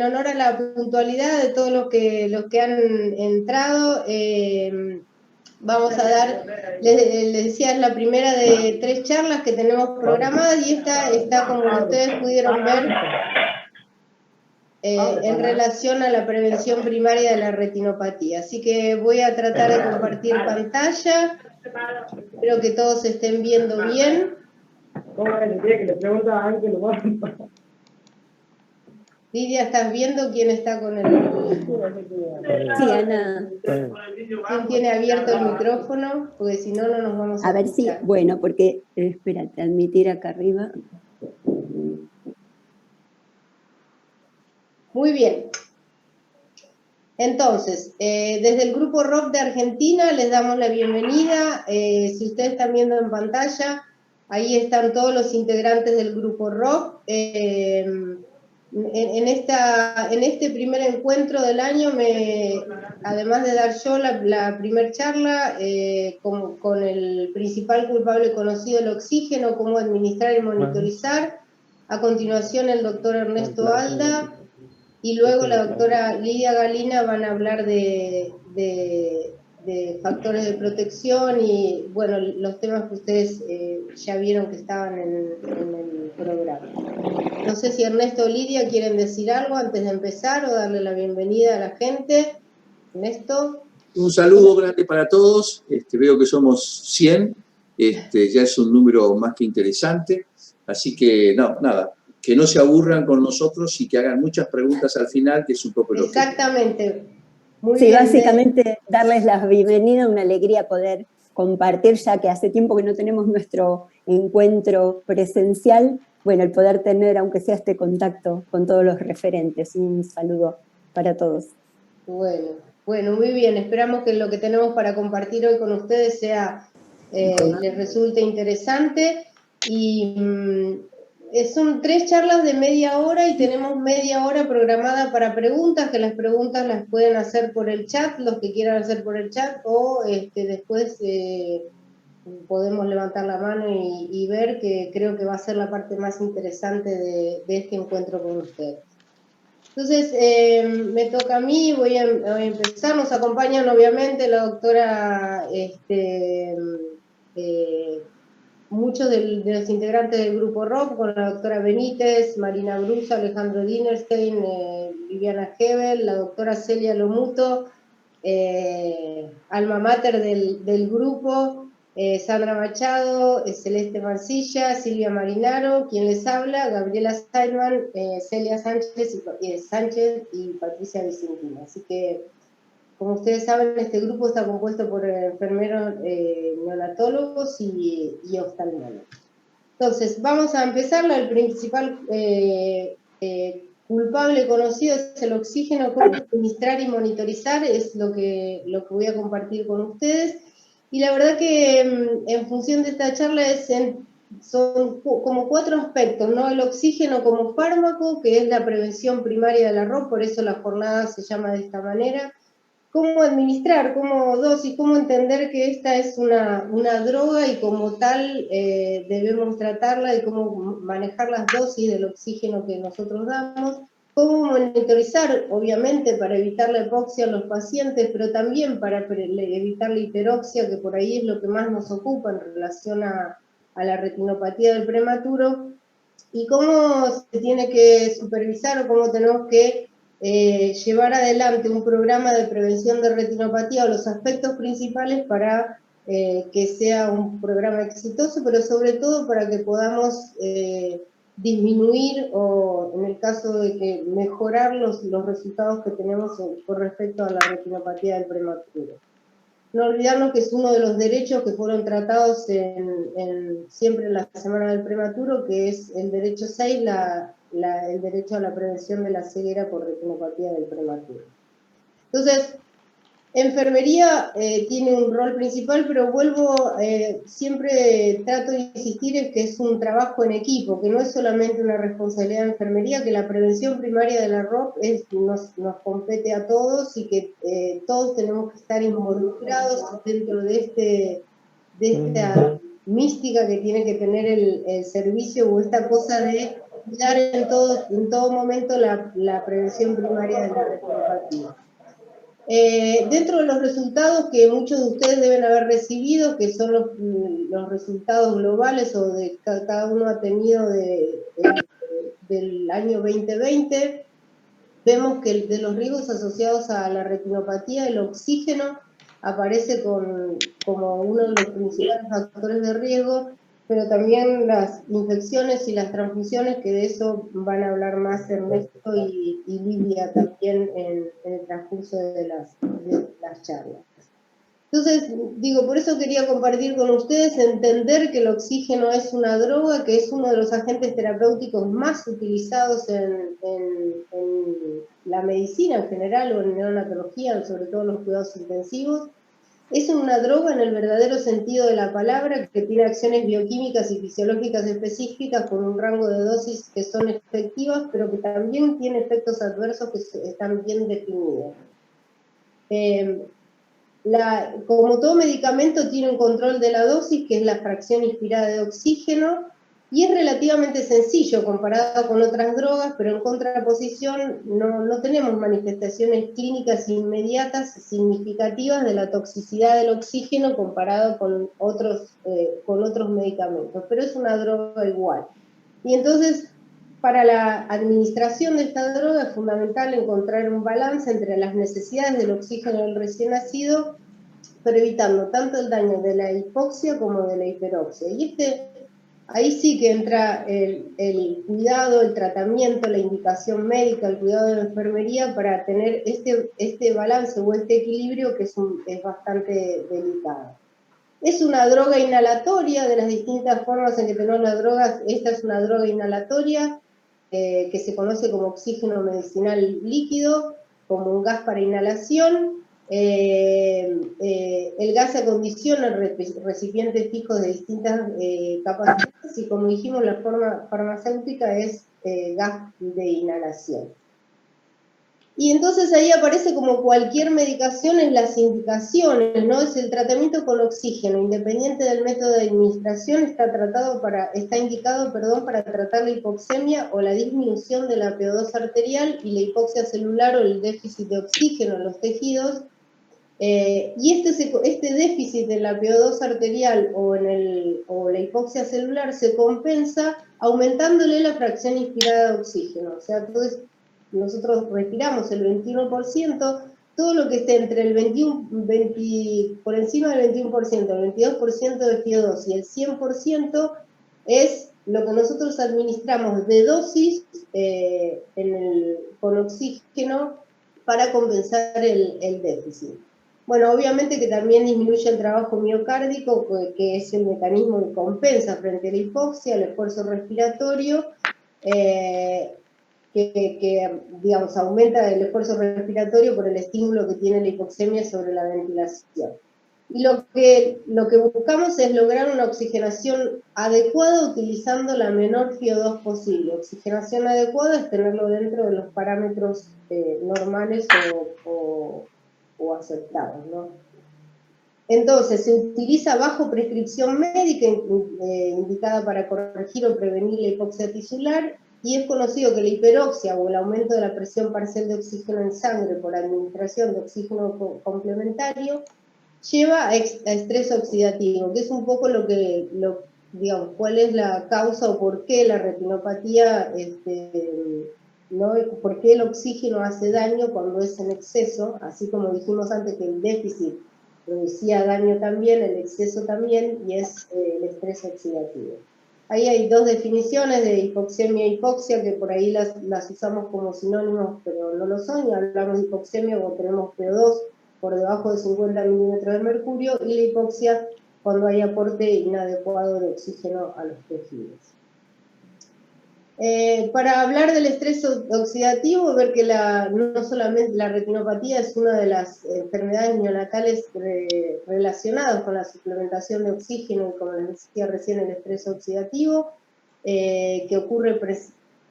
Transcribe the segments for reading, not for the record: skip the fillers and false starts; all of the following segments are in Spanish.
honor a la puntualidad de todos los que han entrado, vamos a dar, les decía, es la primera de 3 charlas que tenemos programadas y esta está, como ustedes pudieron ver, en relación a la prevención primaria de la retinopatía. Así que voy a tratar de compartir pantalla, espero que todos estén viendo bien. Lidia, ¿estás viendo quién está con el...? Sí, Ana. ¿Quién tiene abierto el micrófono? Porque si no, no nos vamos a ver si, bueno, porque, espérate, admitir acá arriba. Muy bien. Entonces, desde el Grupo ROC de Argentina les damos la bienvenida. Si ustedes están viendo en pantalla, ahí están todos los integrantes del Grupo ROC. En este primer encuentro del año, además de dar yo la primer charla con el principal culpable conocido del oxígeno, cómo administrar y monitorizar, a continuación el doctor Ernesto Alda, y luego la doctora Lidia Galina van a hablar de factores de protección y, bueno, los temas que ustedes ya vieron que estaban en el programa. No sé si Ernesto o Lidia quieren decir algo antes de empezar o darle la bienvenida a la gente. Ernesto. Un saludo grande para todos. Veo que somos 100. Ya es un número más que interesante. Así que, nada, que no se aburran con nosotros y que hagan muchas preguntas al final, que es un poco lo que... Exactamente. Muy bien. Básicamente darles la bienvenida, una alegría poder compartir, ya que hace tiempo que no tenemos nuestro encuentro presencial, bueno, el poder tener, aunque sea este contacto con todos los referentes. Un saludo para todos. Bueno, muy bien. Esperamos que lo que tenemos para compartir hoy con ustedes les resulte interesante. Y son 3 charlas de media hora y tenemos media hora programada para preguntas, que las preguntas las pueden hacer por el chat, los que quieran hacer por el chat, o después podemos levantar la mano y ver, que creo que va a ser la parte más interesante de este encuentro con ustedes. Entonces, me toca a mí, voy a empezar. Nos acompañan obviamente la doctora, muchos de los integrantes del Grupo ROC, con la doctora Benítez, Marina Brusa, Alejandro Dinerstein, Viviana Hebel, la doctora Celia Lomuto, alma mater del grupo, Sandra Machado, Celeste Mancilla, Silvia Marinaro, quien les habla, Gabriela Steinman, Celia Sánchez y Patricia Vicentina. Así que, como ustedes saben, este grupo está compuesto por enfermeros neonatólogos y oftalmólogos. Entonces, vamos a empezar. El principal culpable conocido es el oxígeno, cómo administrar y monitorizar, es lo que voy a compartir con ustedes. Y la verdad que en función de esta charla son como 4 aspectos, ¿no? El oxígeno como fármaco, que es la prevención primaria de la ROP, por eso la jornada se llama de esta manera. Cómo administrar, cómo dosis, cómo entender que esta es una droga y como tal debemos tratarla y cómo manejar las dosis del oxígeno que nosotros damos. Cómo monitorizar, obviamente, para evitar la hipoxia en los pacientes, pero también para evitar la hiperoxia, que por ahí es lo que más nos ocupa en relación a la retinopatía del prematuro, y cómo se tiene que supervisar o cómo tenemos que llevar adelante un programa de prevención de retinopatía o los aspectos principales para que sea un programa exitoso, pero sobre todo para que podamos disminuir o, en el caso de que mejorar los resultados que tenemos con respecto a la retinopatía del prematuro. No olvidarnos que es uno de los derechos que fueron tratados siempre en la Semana del Prematuro, que es el derecho 6, el derecho a la prevención de la ceguera por retinopatía del prematuro. Entonces, enfermería tiene un rol principal, pero siempre trato de insistir en que es un trabajo en equipo, que no es solamente una responsabilidad de enfermería, que la prevención primaria de la ROP nos compete a todos y que todos tenemos que estar involucrados dentro de esta mística que tiene que tener el servicio, o esta cosa de cuidar en todo momento la prevención primaria de la retinopatía. Dentro de los resultados que muchos de ustedes deben haber recibido, que son los resultados globales o de cada uno ha tenido del año 2020, vemos que de los riesgos asociados a la retinopatía, el oxígeno aparece como uno de los principales factores de riesgo, pero también las infecciones y las transfusiones, que de eso van a hablar más Ernesto y Lidia también en el transcurso de las charlas. Entonces, digo, por eso quería compartir con ustedes, entender que el oxígeno es una droga, que es uno de los agentes terapéuticos más utilizados en la medicina en general o en neonatología, sobre todo en los cuidados intensivos. Es una droga en el verdadero sentido de la palabra, que tiene acciones bioquímicas y fisiológicas específicas con un rango de dosis que son efectivas, pero que también tiene efectos adversos que están bien definidos. Como todo medicamento tiene un control de la dosis, que es la fracción inspirada de oxígeno, y es relativamente sencillo comparado con otras drogas, pero en contraposición no tenemos manifestaciones clínicas inmediatas significativas de la toxicidad del oxígeno comparado con otros medicamentos, pero es una droga igual. Y entonces, para la administración de esta droga es fundamental encontrar un balance entre las necesidades del oxígeno del recién nacido, pero evitando tanto el daño de la hipoxia como de la hiperoxia. Y ahí sí que entra el cuidado, el tratamiento, la indicación médica, el cuidado de la enfermería para tener este balance o este equilibrio que es bastante delicado. Es una droga inhalatoria, de las distintas formas en que tenemos las drogas, esta es una droga inhalatoria que se conoce como oxígeno medicinal líquido, como un gas para inhalación. El gas se acondiciona en recipientes fijos de distintas capacidades y, como dijimos, la forma farmacéutica es gas de inhalación. Y entonces ahí aparece como cualquier medicación en las indicaciones, ¿no? Es el tratamiento con oxígeno, independiente del método de administración, está indicado para tratar la hipoxemia o la disminución de la PO2 arterial y la hipoxia celular o el déficit de oxígeno en los tejidos. Y este déficit de la PO2 arterial o la hipoxia celular se compensa aumentándole la fracción inspirada de oxígeno. O sea, entonces nosotros respiramos el 21%, todo lo que esté entre el por encima del 21%, el 22% de PO2 y el 100% es lo que nosotros administramos de dosis con oxígeno para compensar el déficit. Bueno, obviamente que también disminuye el trabajo miocárdico, que es el mecanismo que compensa frente a la hipoxia, el esfuerzo respiratorio, que digamos, aumenta el esfuerzo respiratorio por el estímulo que tiene la hipoxemia sobre la ventilación. Y lo que buscamos es lograr una oxigenación adecuada utilizando la menor PO2 posible. Oxigenación adecuada es tenerlo dentro de los parámetros normales o aceptados, ¿no? Entonces, se utiliza bajo prescripción médica indicada para corregir o prevenir la hipoxia tisular, y es conocido que la hiperoxia o el aumento de la presión parcial de oxígeno en sangre por administración de oxígeno complementario lleva a estrés oxidativo, que es un poco digamos, cuál es la causa o por qué la retinopatía, ¿no? Por qué el oxígeno hace daño cuando es en exceso, así como dijimos antes que el déficit producía daño también, el exceso también, y es el estrés oxidativo. Ahí hay dos definiciones de hipoxemia e hipoxia, que por ahí las usamos como sinónimos, pero no lo son, y hablamos de hipoxemia cuando tenemos PO2 por debajo de 50 milímetros de mercurio, y la hipoxia cuando hay aporte inadecuado de oxígeno a los tejidos. Para hablar del estrés oxidativo, ver que no solamente la retinopatía es una de las enfermedades neonatales relacionadas con la suplementación de oxígeno y, como les decía recién, el estrés oxidativo, que ocurre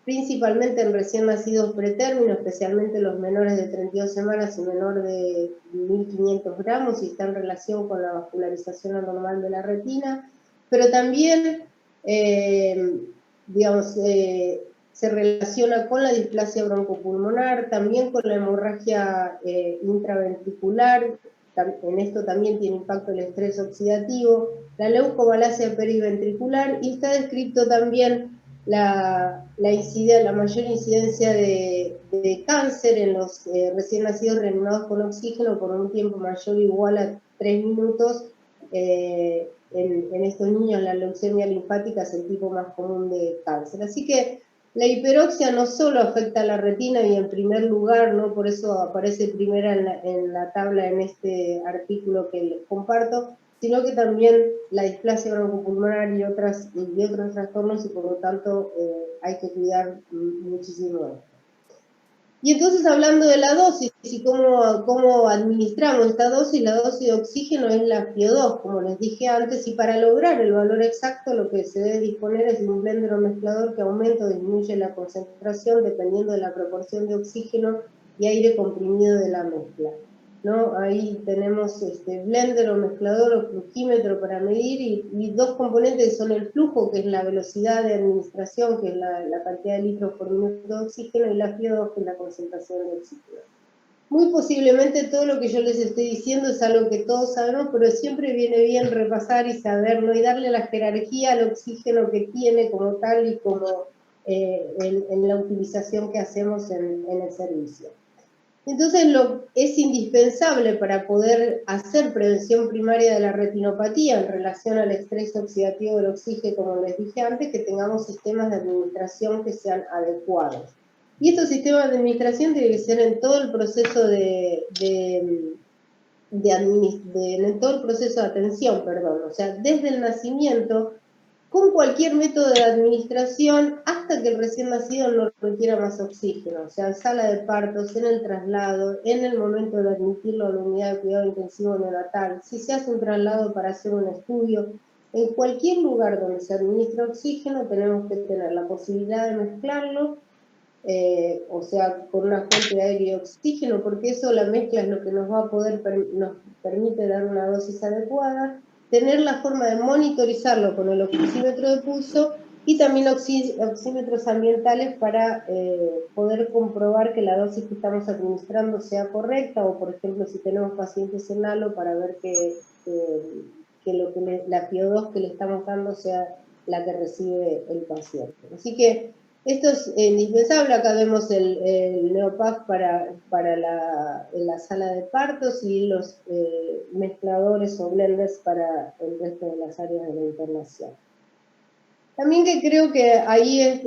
principalmente en recién nacidos pretérmino, especialmente los menores de 32 semanas y menor de 1.500 gramos, y está en relación con la vascularización anormal de la retina, pero también digamos, se relaciona con la displasia broncopulmonar, también con la hemorragia intraventricular. En esto también tiene impacto el estrés oxidativo, la leucomalacia periventricular, y está descrito también la mayor incidencia de cáncer en los recién nacidos reanimados con oxígeno por un tiempo mayor o igual a 3 minutos. En estos niños la leucemia linfática es el tipo más común de cáncer. Así que la hiperoxia no solo afecta a la retina y en primer lugar, ¿no? Por eso aparece primera en la tabla en este artículo que les comparto, sino que también la displasia broncopulmonar y otros trastornos, y por lo tanto hay que cuidar muchísimo de esto. Y entonces, hablando de la dosis y cómo administramos esta dosis, la dosis de oxígeno es la FiO2, como les dije antes, y para lograr el valor exacto lo que se debe disponer es de un blender o mezclador que aumenta o disminuye la concentración dependiendo de la proporción de oxígeno y aire comprimido de la mezcla, ¿no? Ahí tenemos blender o mezclador o flujímetro para medir, y dos componentes que son el flujo, que es la velocidad de administración, que es la cantidad de litros por minuto de oxígeno, y la FiO2, que es la concentración de oxígeno. Muy posiblemente todo lo que yo les estoy diciendo es algo que todos sabemos, pero siempre viene bien repasar y saberlo y darle la jerarquía al oxígeno que tiene como tal y como en la utilización que hacemos en el servicio. Entonces, es indispensable para poder hacer prevención primaria de la retinopatía en relación al estrés oxidativo del oxígeno, como les dije antes, que tengamos sistemas de administración que sean adecuados. Y estos sistemas de administración tienen que ser en todo el proceso en todo el proceso de atención, o sea, desde el nacimiento, con cualquier método de administración hasta que el recién nacido no requiera más oxígeno, o sea, en sala de partos, en el traslado, en el momento de admitirlo a la unidad de cuidado intensivo neonatal, si se hace un traslado para hacer un estudio, en cualquier lugar donde se administra oxígeno tenemos que tener la posibilidad de mezclarlo, o sea, con una fuente de aire y oxígeno, porque eso, la mezcla, es lo que nos permite dar una dosis adecuada, tener la forma de monitorizarlo con el oxímetro de pulso y también oxímetros ambientales para poder comprobar que la dosis que estamos administrando sea correcta, o por ejemplo si tenemos pacientes en halo, para ver que la FiO2 que le estamos dando sea la que recibe el paciente. Así que esto es indispensable. Acá vemos el Neopac para la sala de partos y los mezcladores o blenders para el resto de las áreas de la internación. También que creo que ahí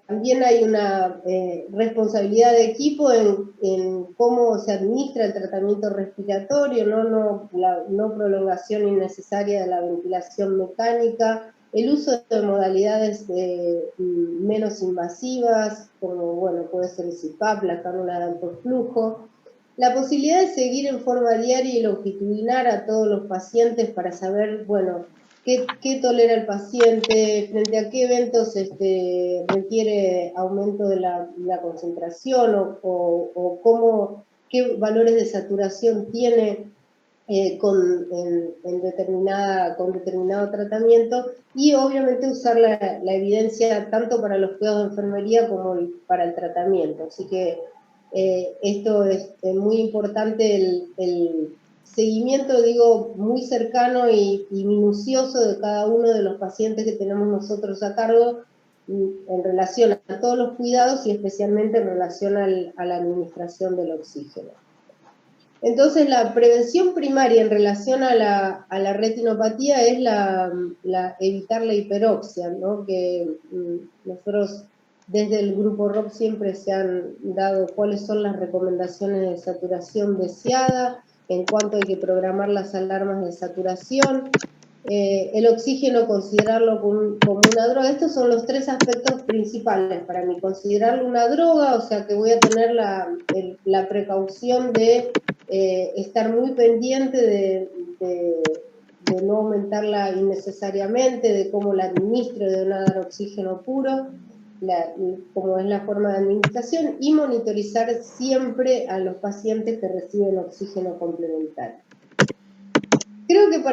también hay una responsabilidad de equipo en cómo se administra el tratamiento respiratorio, no prolongación innecesaria de la ventilación mecánica, el uso de modalidades menos invasivas, como puede ser el CPAP, la cánula de alto flujo, la posibilidad de seguir en forma diaria y longitudinal a todos los pacientes para saber, qué tolera el paciente, frente a qué eventos requiere aumento de la concentración, o qué valores de saturación tiene con determinado tratamiento, y obviamente usar la evidencia tanto para los cuidados de enfermería como para el tratamiento. Así que esto es muy importante, el seguimiento, muy cercano y minucioso de cada uno de los pacientes que tenemos nosotros a cargo en relación a todos los cuidados y especialmente en relación a la administración del oxígeno. Entonces, la prevención primaria en relación a la retinopatía es evitar la hiperoxia, ¿no? Que nosotros desde el grupo ROP siempre se han dado cuáles son las recomendaciones de saturación deseada, en cuanto hay que programar las alarmas de saturación, el oxígeno considerarlo como una droga. Estos son los tres aspectos principales para mí: considerarlo una droga, o sea que voy a tener la precaución de estar muy pendiente de no aumentarla innecesariamente, de cómo la administro, de no dar oxígeno puro, como es la forma de administración, y monitorizar siempre a los pacientes que reciben oxígeno complementario. Creo que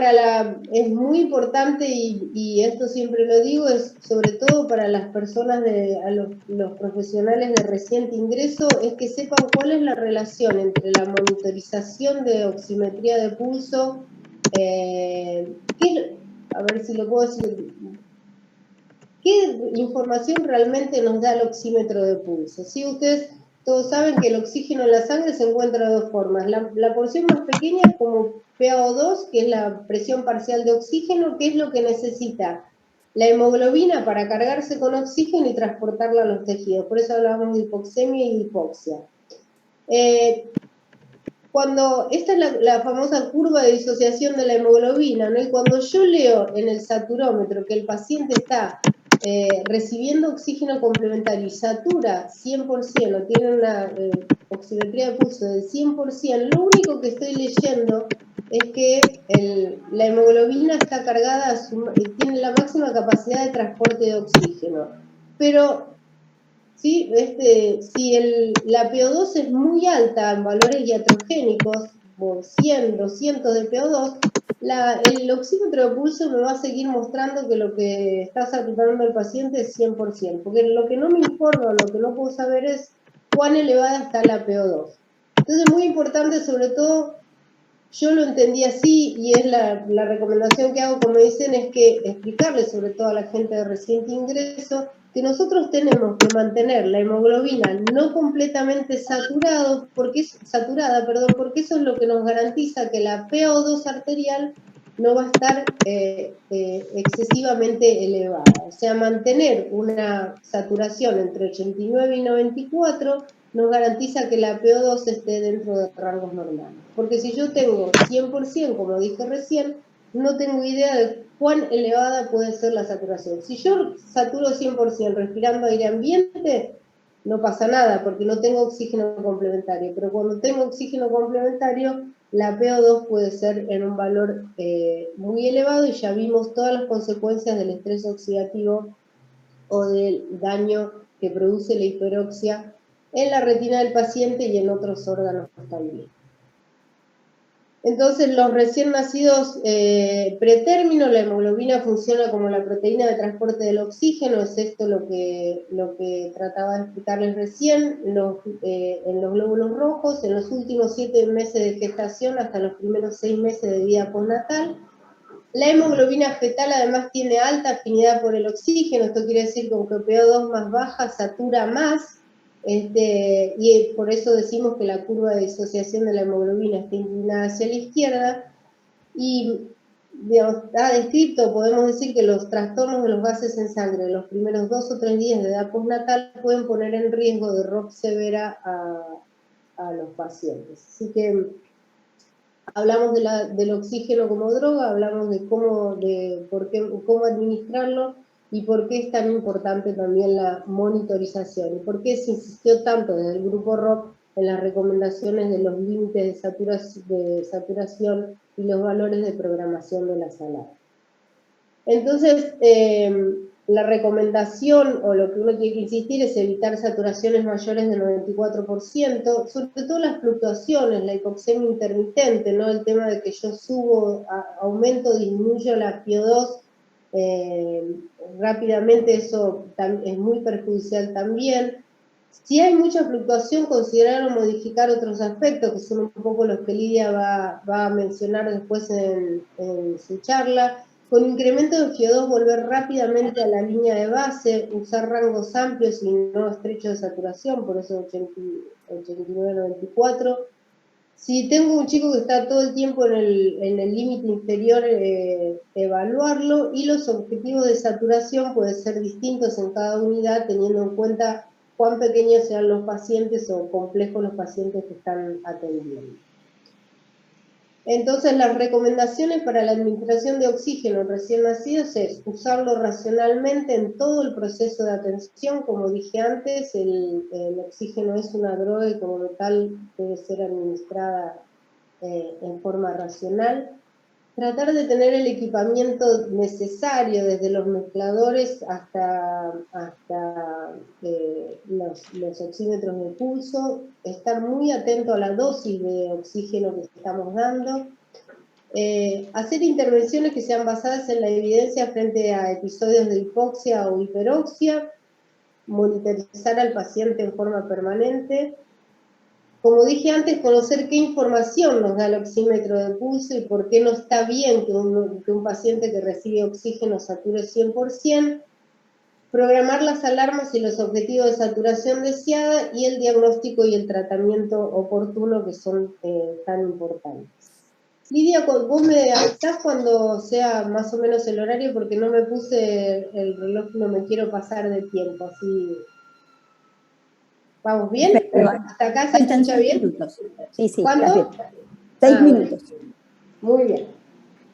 es muy importante, y esto siempre lo digo, es sobre todo para las personas, los profesionales de reciente ingreso, es que sepan cuál es la relación entre la monitorización de oximetría de pulso, a ver si lo puedo decir, qué información realmente nos da el oxímetro de pulso. ¿Sí? Ustedes todos saben que el oxígeno en la sangre se encuentra de dos formas. La porción más pequeña es como PaO2, que es la presión parcial de oxígeno, que es lo que necesita la hemoglobina para cargarse con oxígeno y transportarla a los tejidos. Por eso hablábamos de hipoxemia y de hipoxia. Esta es la famosa curva de disociación de la hemoglobina, ¿no? Y cuando yo leo en el saturómetro que el paciente está recibiendo oxígeno complementario y satura 100%, o tiene una oximetría de pulso del 100%, lo único que estoy leyendo es que la hemoglobina está cargada, tiene la máxima capacidad de transporte de oxígeno. Pero ¿sí? Si la PO2 es muy alta en valores iatrogénicos, por 100, 200 de PO2, el oxímetro de pulso me va a seguir mostrando que lo que está saturando el paciente es 100%, porque lo que no me informa, lo que no puedo saber es cuán elevada está la PO2. Entonces es muy importante, sobre todo, yo lo entendí así, y es la recomendación que hago, como dicen, es que explicarle sobre todo a la gente de reciente ingreso, que nosotros tenemos que mantener la hemoglobina no completamente saturada, porque eso es lo que nos garantiza que la PaO2 arterial no va a estar excesivamente elevada. O sea, mantener una saturación entre 89 y 94 nos garantiza que la PO2 esté dentro de rangos normales. Porque si yo tengo 100%, como dije recién, no tengo idea de cuán elevada puede ser la saturación. Si yo saturo 100% respirando aire ambiente, no pasa nada, porque no tengo oxígeno complementario. Pero cuando tengo oxígeno complementario, la PO2 puede ser en un valor muy elevado, y ya vimos todas las consecuencias del estrés oxidativo o del daño que produce la hiperoxia en la retina del paciente y en otros órganos también. Entonces, los recién nacidos pretérmino, la hemoglobina funciona como la proteína de transporte del oxígeno, es esto lo que trataba de explicarles recién, en los glóbulos rojos, en los últimos 7 meses de gestación hasta los primeros 6 meses de vida postnatal. La hemoglobina fetal además tiene alta afinidad por el oxígeno, esto quiere decir que aunque PO2 más baja, satura más, y por eso decimos que la curva de disociación de la hemoglobina está inclinada hacia la izquierda, y digamos, está descrito, podemos decir que los trastornos de los gases en sangre en los primeros 2 o 3 días de edad postnatal pueden poner en riesgo de ROP severa a los pacientes. Así que hablamos del oxígeno como droga, hablamos de cómo administrarlo y por qué es tan importante también la monitorización, y por qué se insistió tanto desde el grupo ROP en las recomendaciones de los límites de saturación y los valores de programación de la sala. Entonces, la recomendación, o lo que uno tiene que insistir, es evitar saturaciones mayores del 94%, sobre todo las fluctuaciones, la hipoxemia intermitente, ¿no? El tema de que yo subo, aumento, disminuyo la PO2 rápidamente, eso es muy perjudicial también. Si hay mucha fluctuación, considerar o modificar otros aspectos, que son un poco los que Lidia va a mencionar después en su charla. Con incremento de FIO2, volver rápidamente a la línea de base, usar rangos amplios y no estrechos de saturación, por eso 89-94. Si tengo un chico que está todo el tiempo en el límite inferior, evaluarlo, y los objetivos de saturación pueden ser distintos en cada unidad, teniendo en cuenta cuán pequeños sean los pacientes o complejos los pacientes que están atendiendo. Entonces, las recomendaciones para la administración de oxígeno en recién nacidos es usarlo racionalmente en todo el proceso de atención. Como dije antes, el oxígeno es una droga y como tal debe ser administrada en forma racional. Tratar de tener el equipamiento necesario, desde los mezcladores hasta los oxímetros de pulso, estar muy atento a la dosis de oxígeno que estamos dando. hacer intervenciones que sean basadas en la evidencia frente a episodios de hipoxia o hiperoxia, monitorizar al paciente en forma permanente. Como dije antes, conocer qué información nos da el oxímetro de pulso y por qué no está bien que un paciente que recibe oxígeno sature 100%, programar las alarmas y los objetivos de saturación deseada y el diagnóstico y el tratamiento oportuno que son tan importantes. Lidia, vos me avisás cuando sea más o menos el horario porque no me puse el reloj, no me quiero pasar de tiempo, así... ¿Vamos bien? ¿Hasta acá se escucha bien? Minutos. Sí, ¿Cuánto? 6 minutos. Muy bien.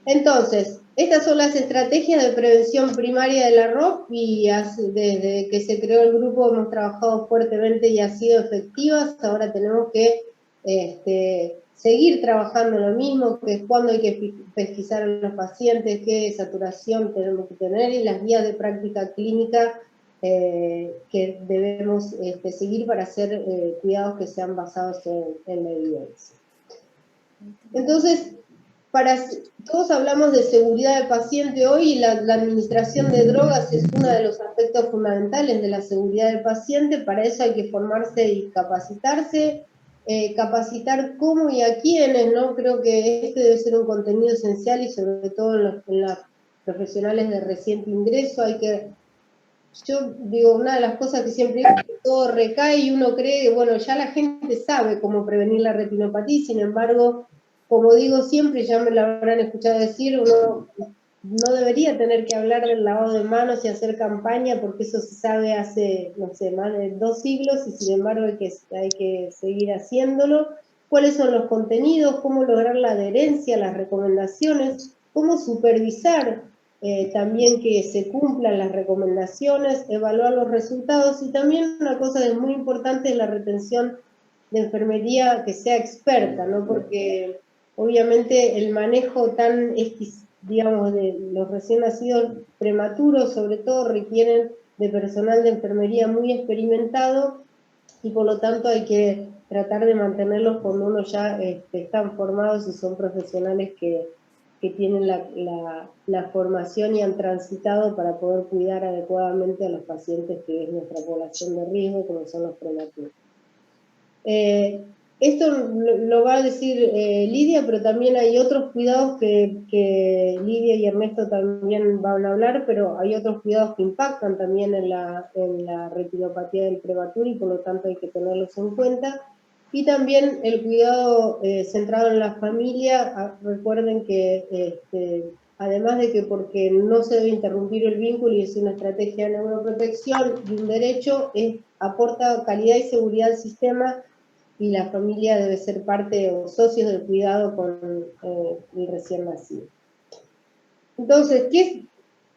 Entonces, estas son las estrategias de prevención primaria de la ROP y desde que se creó el grupo hemos trabajado fuertemente y ha sido efectivas. Ahora tenemos que seguir trabajando lo mismo, que es cuándo hay que pesquisar a los pacientes, qué saturación tenemos que tener y las guías de práctica clínica que debemos seguir para hacer cuidados que sean basados en la evidencia. Entonces, todos hablamos de seguridad del paciente hoy y la administración de drogas es uno de los aspectos fundamentales de la seguridad del paciente. Para eso hay que formarse y capacitarse, capacitar cómo y a quiénes, ¿no? Creo que este debe ser un contenido esencial y sobre todo en las profesionales de reciente ingreso hay que... Yo digo, una de las cosas que siempre digo es que todo recae y uno cree que, bueno, ya la gente sabe cómo prevenir la retinopatía, sin embargo, como digo siempre, ya me lo habrán escuchado decir, uno no debería tener que hablar del lavado de manos y hacer campaña, porque eso se sabe hace, no sé, más de 2 siglos, y sin embargo hay que seguir haciéndolo. ¿Cuáles son los contenidos? ¿Cómo lograr la adherencia a las recomendaciones? ¿Cómo supervisar también que se cumplan las recomendaciones, evaluar los resultados? Y también una cosa que es muy importante es la retención de enfermería que sea experta, ¿no? Porque obviamente el manejo tan, digamos, de los recién nacidos prematuros, sobre todo, requieren de personal de enfermería muy experimentado y por lo tanto hay que tratar de mantenerlos cuando uno ya están formados y son profesionales que tienen la formación y han transitado para poder cuidar adecuadamente a los pacientes que es nuestra población de riesgo, como son los prematuros. Esto lo va a decir Lidia, pero también hay otros cuidados que Lidia y Ernesto también van a hablar, pero hay otros cuidados que impactan también en la retinopatía del prematuro y por lo tanto hay que tenerlos en cuenta. Y también el cuidado centrado en la familia. Recuerden que además de que porque no se debe interrumpir el vínculo y es una estrategia de neuroprotección y un derecho, aporta calidad y seguridad al sistema y la familia debe ser parte o socios del cuidado con el recién nacido. Entonces, ¿qué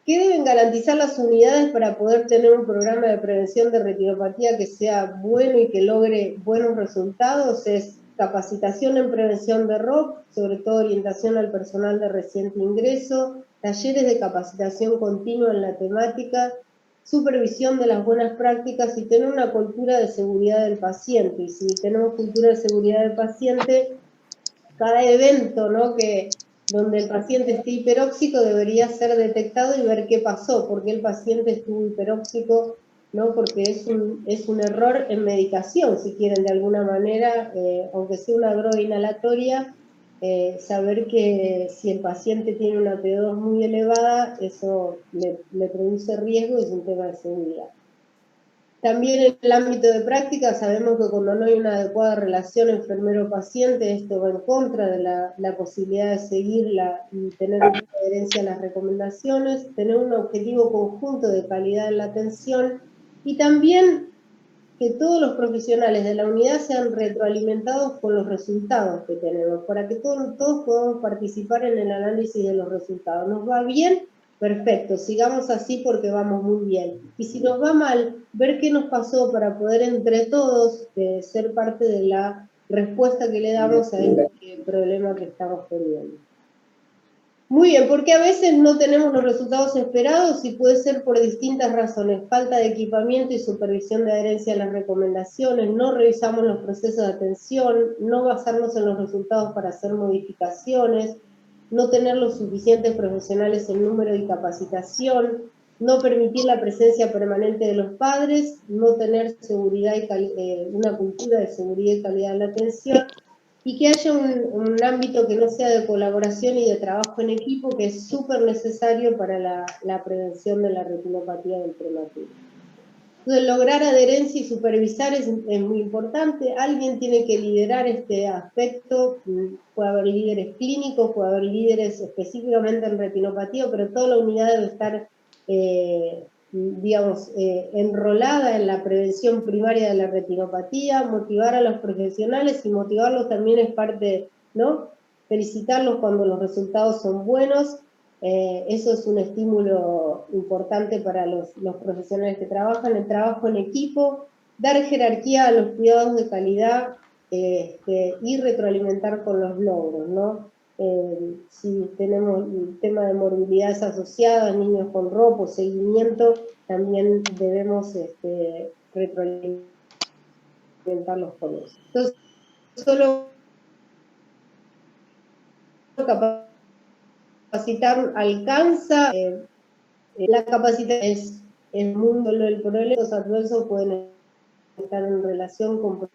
deben garantizar las unidades para poder tener un programa de prevención de retinopatía que sea bueno y que logre buenos resultados? Es capacitación en prevención de ROP, sobre todo orientación al personal de reciente ingreso, talleres de capacitación continua en la temática, supervisión de las buenas prácticas y tener una cultura de seguridad del paciente. Y si tenemos cultura de seguridad del paciente, cada evento, ¿no?, donde el paciente esté hiperóxico debería ser detectado y ver qué pasó, por qué el paciente estuvo hiperóxico, ¿no? Porque es un error en medicación, si quieren, de alguna manera, aunque sea una droga inhalatoria, saber que si el paciente tiene una P2 muy elevada, eso le produce riesgo y es un tema de seguridad. También en el ámbito de práctica sabemos que cuando no hay una adecuada relación enfermero-paciente, esto va en contra de la posibilidad de seguirla y tener una adherencia a las recomendaciones, tener un objetivo conjunto de calidad en la atención y también que todos los profesionales de la unidad sean retroalimentados con los resultados que tenemos, para que todos podamos participar en el análisis de los resultados. ¿Nos va bien? Perfecto, sigamos así porque vamos muy bien. Y si nos va mal, ver qué nos pasó para poder entre todos ser parte de la respuesta que le damos a este problema que estamos teniendo. Muy bien, porque a veces no tenemos los resultados esperados y puede ser por distintas razones. Falta de equipamiento y supervisión de adherencia a las recomendaciones, no revisamos los procesos de atención, no basarnos en los resultados para hacer modificaciones, no tener los suficientes profesionales en número y capacitación, no permitir la presencia permanente de los padres, no tener seguridad y una cultura de seguridad y calidad de la atención, y que haya un ámbito que no sea de colaboración y de trabajo en equipo, que es súper necesario para la prevención de la retinopatía del prematuro. Entonces, lograr adherencia y supervisar es muy importante. Alguien tiene que liderar este aspecto. Puede haber líderes clínicos, puede haber líderes específicamente en retinopatía, pero toda la unidad debe estar, enrolada en la prevención primaria de la retinopatía, motivar a los profesionales y motivarlos también es parte, ¿no? Felicitarlos cuando los resultados son buenos. Eso es un estímulo importante para los profesionales que trabajan, el trabajo en equipo, dar jerarquía a los cuidados de calidad y retroalimentar con los logros, ¿no? Si tenemos el tema de morbilidades asociadas, niños con ROP o seguimiento, también debemos retroalimentarlos con eso. Entonces, solo capacitar alcanza, la capacitación es mundo del problema, los adversos pueden estar en relación con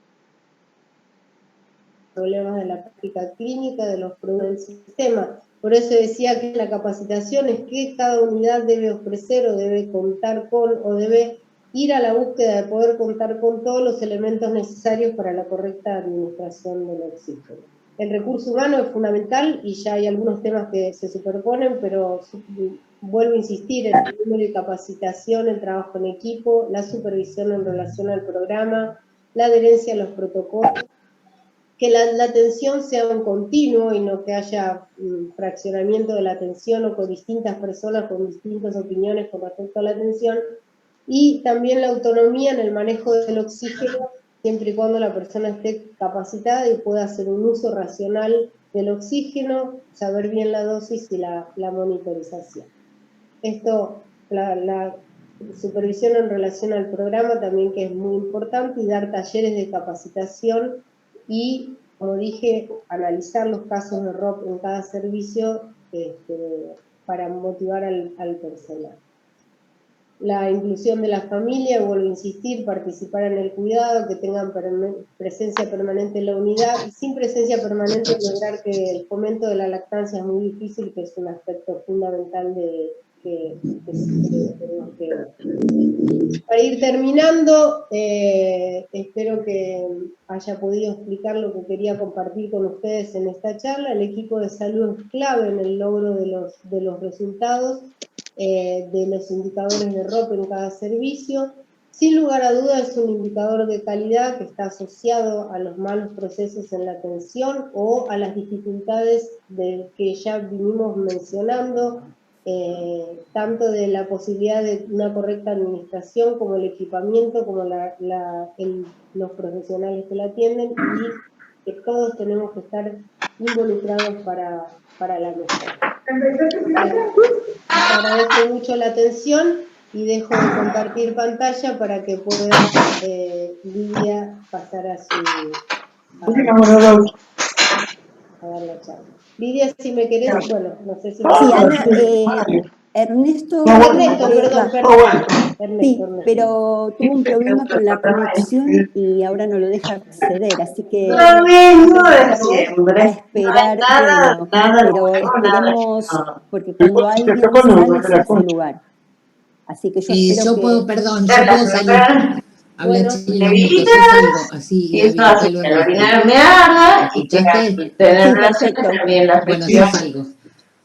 problemas de la práctica clínica, de los problemas del sistema. Por eso decía que la capacitación es que cada unidad debe ofrecer o debe contar con o debe ir a la búsqueda de poder contar con todos los elementos necesarios para la correcta administración del oxígeno. El recurso humano es fundamental y ya hay algunos temas que se superponen, pero vuelvo a insistir, el número de capacitación, el trabajo en equipo, la supervisión en relación al programa, la adherencia a los protocolos, que la atención sea un continuo y no que haya fraccionamiento de la atención o con distintas personas con distintas opiniones con respecto a la atención, y también la autonomía en el manejo del oxígeno, siempre y cuando la persona esté capacitada y pueda hacer un uso racional del oxígeno, saber bien la dosis y la monitorización. Esto, la supervisión en relación al programa también, que es muy importante, y dar talleres de capacitación y, como dije, analizar los casos de ROP en cada servicio para motivar al personal. La inclusión de la familia, vuelvo a insistir, participar en el cuidado, que tengan presencia permanente en la unidad, y sin presencia permanente lograr que el fomento de la lactancia es muy difícil, que es un aspecto fundamental que tenemos que ver. Para ir terminando, espero que haya podido explicar lo que quería compartir con ustedes en esta charla. El equipo de salud es clave en el logro de los resultados, de los indicadores de ROP en cada servicio. Sin lugar a dudas es un indicador de calidad que está asociado a los malos procesos en la atención o a las dificultades que ya vinimos mencionando, tanto de la posibilidad de una correcta administración como el equipamiento, como los profesionales que la atienden, y que todos tenemos que estar involucrados para la mejora. Agradezco mucho la atención y dejo de compartir pantalla para que pueda Lidia pasar a dar la charla. Lidia, si me querés, bueno, no sé si... Sí, Ana, Ernesto... Sí, pero tuvo un problema con la conexión y ahora no lo deja acceder, así que para esperar, bueno, pero esperemos, porque cuando alguien sale se hace lugar. Así que yo espero yo puedo salir. Habla Chile un minuto, yo salgo, así hasta luego. ¿Escuchaste? Sí, perfecto. Bueno, yo salgo.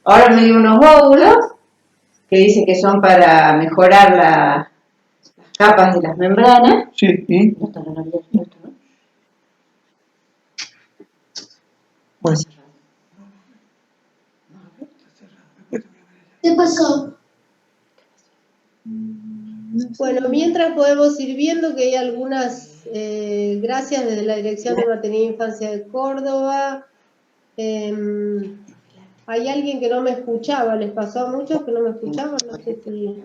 Ahora me dio unos óvulos que dice que son para mejorar las capas de las membranas. Sí, ¿y? No está abierto esto, ¿no? Pues. ¿Qué pasó? Bueno, mientras podemos ir viendo que hay algunas gracias desde la Dirección de Maternidad e Infancia de Córdoba. Hay alguien que no me escuchaba, les pasó a muchos que no me escuchaban, no sé si...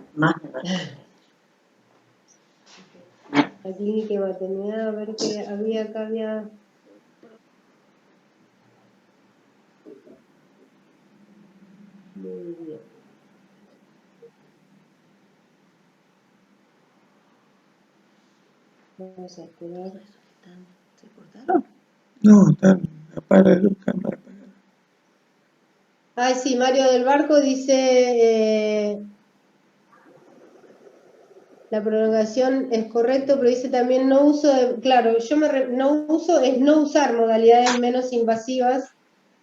La clínica de maternidad, a ver qué había acá, Muy bien. Vamos a esperar. ¿Se cortaron? No, apaga la luz, cámara apagada. Ay, sí, Mario del Barco dice, la prolongación es correcto, pero dice también no uso, claro, no uso es no usar modalidades menos invasivas,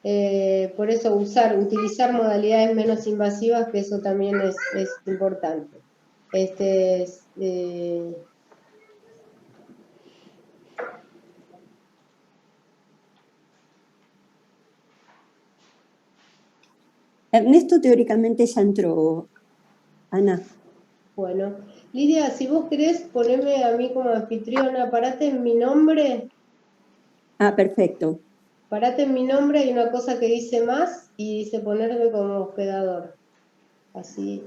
por eso utilizar modalidades menos invasivas, que eso también es importante. Ernesto teóricamente ya entró, Ana. Bueno, Lidia, si vos querés ponerme a mí como anfitriona, parate en mi nombre. Ah, perfecto. Parate en mi nombre, hay una cosa que dice más y dice ponerme como hospedador. Así.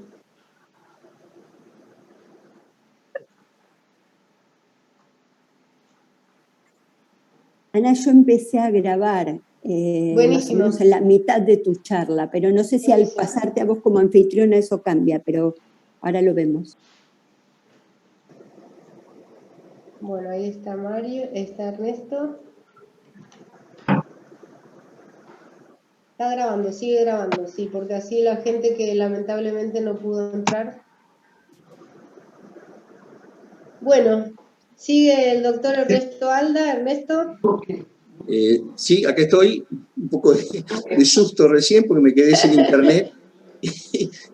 Ana, yo empecé a grabar más o menos en la mitad de tu charla, pero no sé si al pasarte a vos como anfitriona eso cambia, pero ahora lo vemos. Bueno, ahí está Mario, está Ernesto. Está grabando, sigue grabando, sí, porque así la gente que lamentablemente no pudo entrar. Bueno, sigue el doctor Ernesto Alda. Ernesto. Sí, aquí estoy, un poco de susto recién porque me quedé sin internet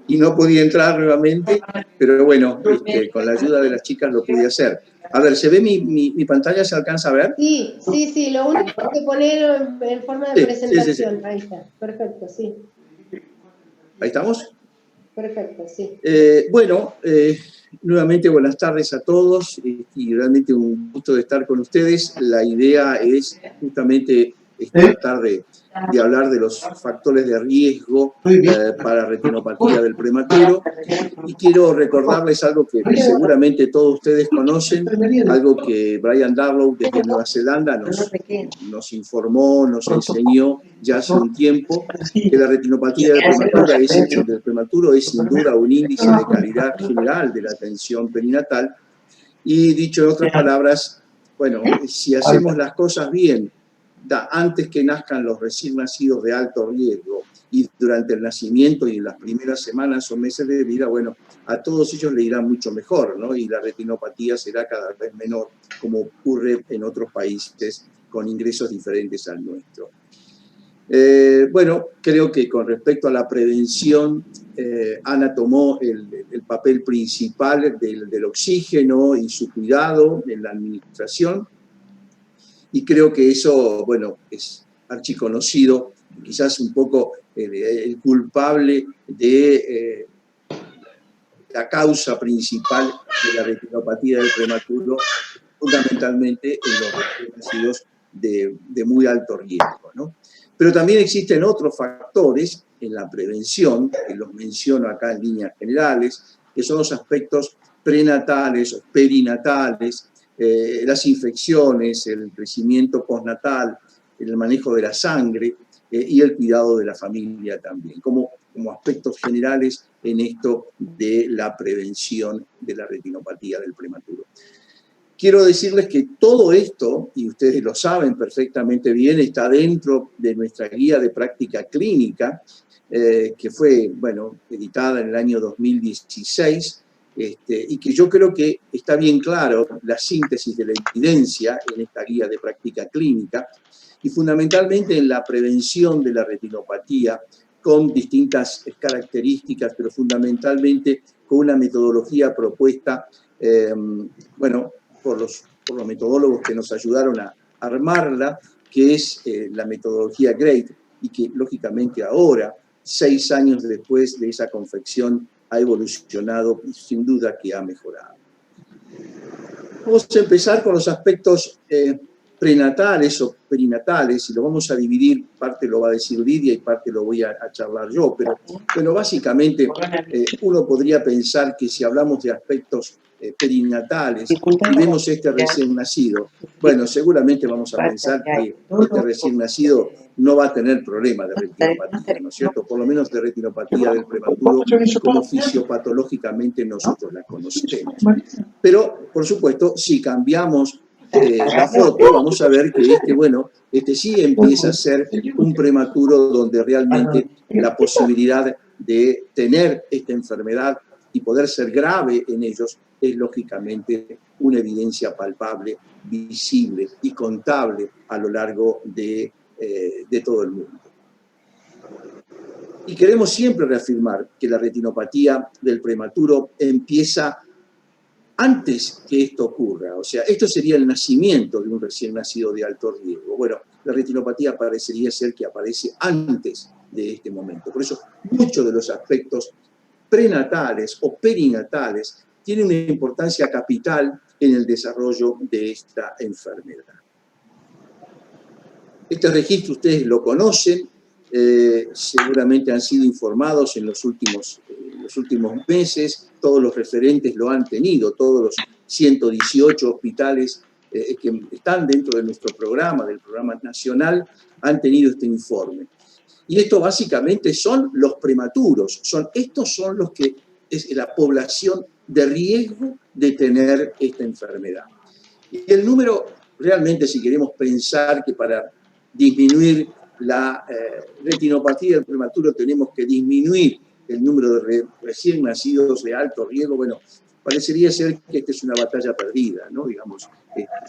y no podía entrar nuevamente, pero bueno, con la ayuda de las chicas lo pude hacer. A ver, ¿se ve mi pantalla? ¿Se alcanza a ver? Sí, lo único que poner en forma de presentación. Sí. Ahí está, perfecto, sí. ¿Ahí estamos? Perfecto, sí. Bueno, nuevamente buenas tardes a todos y realmente un gusto de estar con ustedes. La idea es justamente tratar de hablar de los factores de riesgo para retinopatía del prematuro y quiero recordarles algo que seguramente todos ustedes conocen, algo que Brian Darlow desde Nueva Zelanda nos informó, nos enseñó ya hace un tiempo, que la retinopatía del prematuro es sin duda un índice de calidad general de la atención perinatal y dicho en otras palabras, bueno, si hacemos las cosas bien, antes que nazcan los recién nacidos de alto riesgo y durante el nacimiento y en las primeras semanas o meses de vida, bueno, a todos ellos le irá mucho mejor, ¿no? Y la retinopatía será cada vez menor, como ocurre en otros países con ingresos diferentes al nuestro. Bueno, creo que con respecto a la prevención, Ana tomó el papel principal del oxígeno y su cuidado en la administración. Y creo que eso, bueno, es archiconocido, quizás un poco el culpable de la causa principal de la retinopatía del prematuro, fundamentalmente en los recién nacidos de muy alto riesgo, ¿no? Pero también existen otros factores en la prevención, que los menciono acá en líneas generales, que son los aspectos prenatales o perinatales, las infecciones, el crecimiento postnatal, el manejo de la sangre y el cuidado de la familia también, como aspectos generales en esto de la prevención de la retinopatía del prematuro. Quiero decirles que todo esto, y ustedes lo saben perfectamente bien, está dentro de nuestra guía de práctica clínica, que fue, bueno, editada en el año 2016, y que yo creo que está bien claro la síntesis de la evidencia en esta guía de práctica clínica, y fundamentalmente en la prevención de la retinopatía, con distintas características, pero fundamentalmente con una metodología propuesta, bueno, por los metodólogos que nos ayudaron a armarla, que es la metodología GREAT, y que lógicamente ahora, 6 años después de esa confección, ha evolucionado y sin duda que ha mejorado. Vamos a empezar con los aspectos prenatales o perinatales, y lo vamos a dividir, parte lo va a decir Lidia y parte lo voy a charlar yo, pero bueno, básicamente uno podría pensar que si hablamos de aspectos perinatales y vemos este recién nacido, bueno, seguramente vamos a pensar que este recién nacido no va a tener problema de retinopatía, ¿no es cierto? Por lo menos de retinopatía del prematuro, como fisiopatológicamente nosotros la conocemos. Pero, por supuesto, si cambiamos la foto, vamos a ver que este sí empieza a ser un prematuro donde realmente la posibilidad de tener esta enfermedad y poder ser grave en ellos es lógicamente una evidencia palpable, visible y contable a lo largo de todo el mundo. Y queremos siempre reafirmar que la retinopatía del prematuro empieza antes que esto ocurra. O sea, esto sería el nacimiento de un recién nacido de alto riesgo. Bueno, la retinopatía parecería ser que aparece antes de este momento. Por eso, muchos de los aspectos prenatales o perinatales tienen una importancia capital en el desarrollo de esta enfermedad. Este registro ustedes lo conocen, seguramente han sido informados en los últimos meses, todos los referentes lo han tenido, todos los 118 hospitales que están dentro de nuestro programa, del programa nacional, han tenido este informe. Y esto básicamente son los prematuros, estos son los que es la población de riesgo de tener esta enfermedad. Y el número, realmente, si queremos pensar que para disminuir la retinopatía del prematuro tenemos que disminuir el número de recién nacidos de alto riesgo, bueno, parecería ser que esta es una batalla perdida, ¿no? Digamos,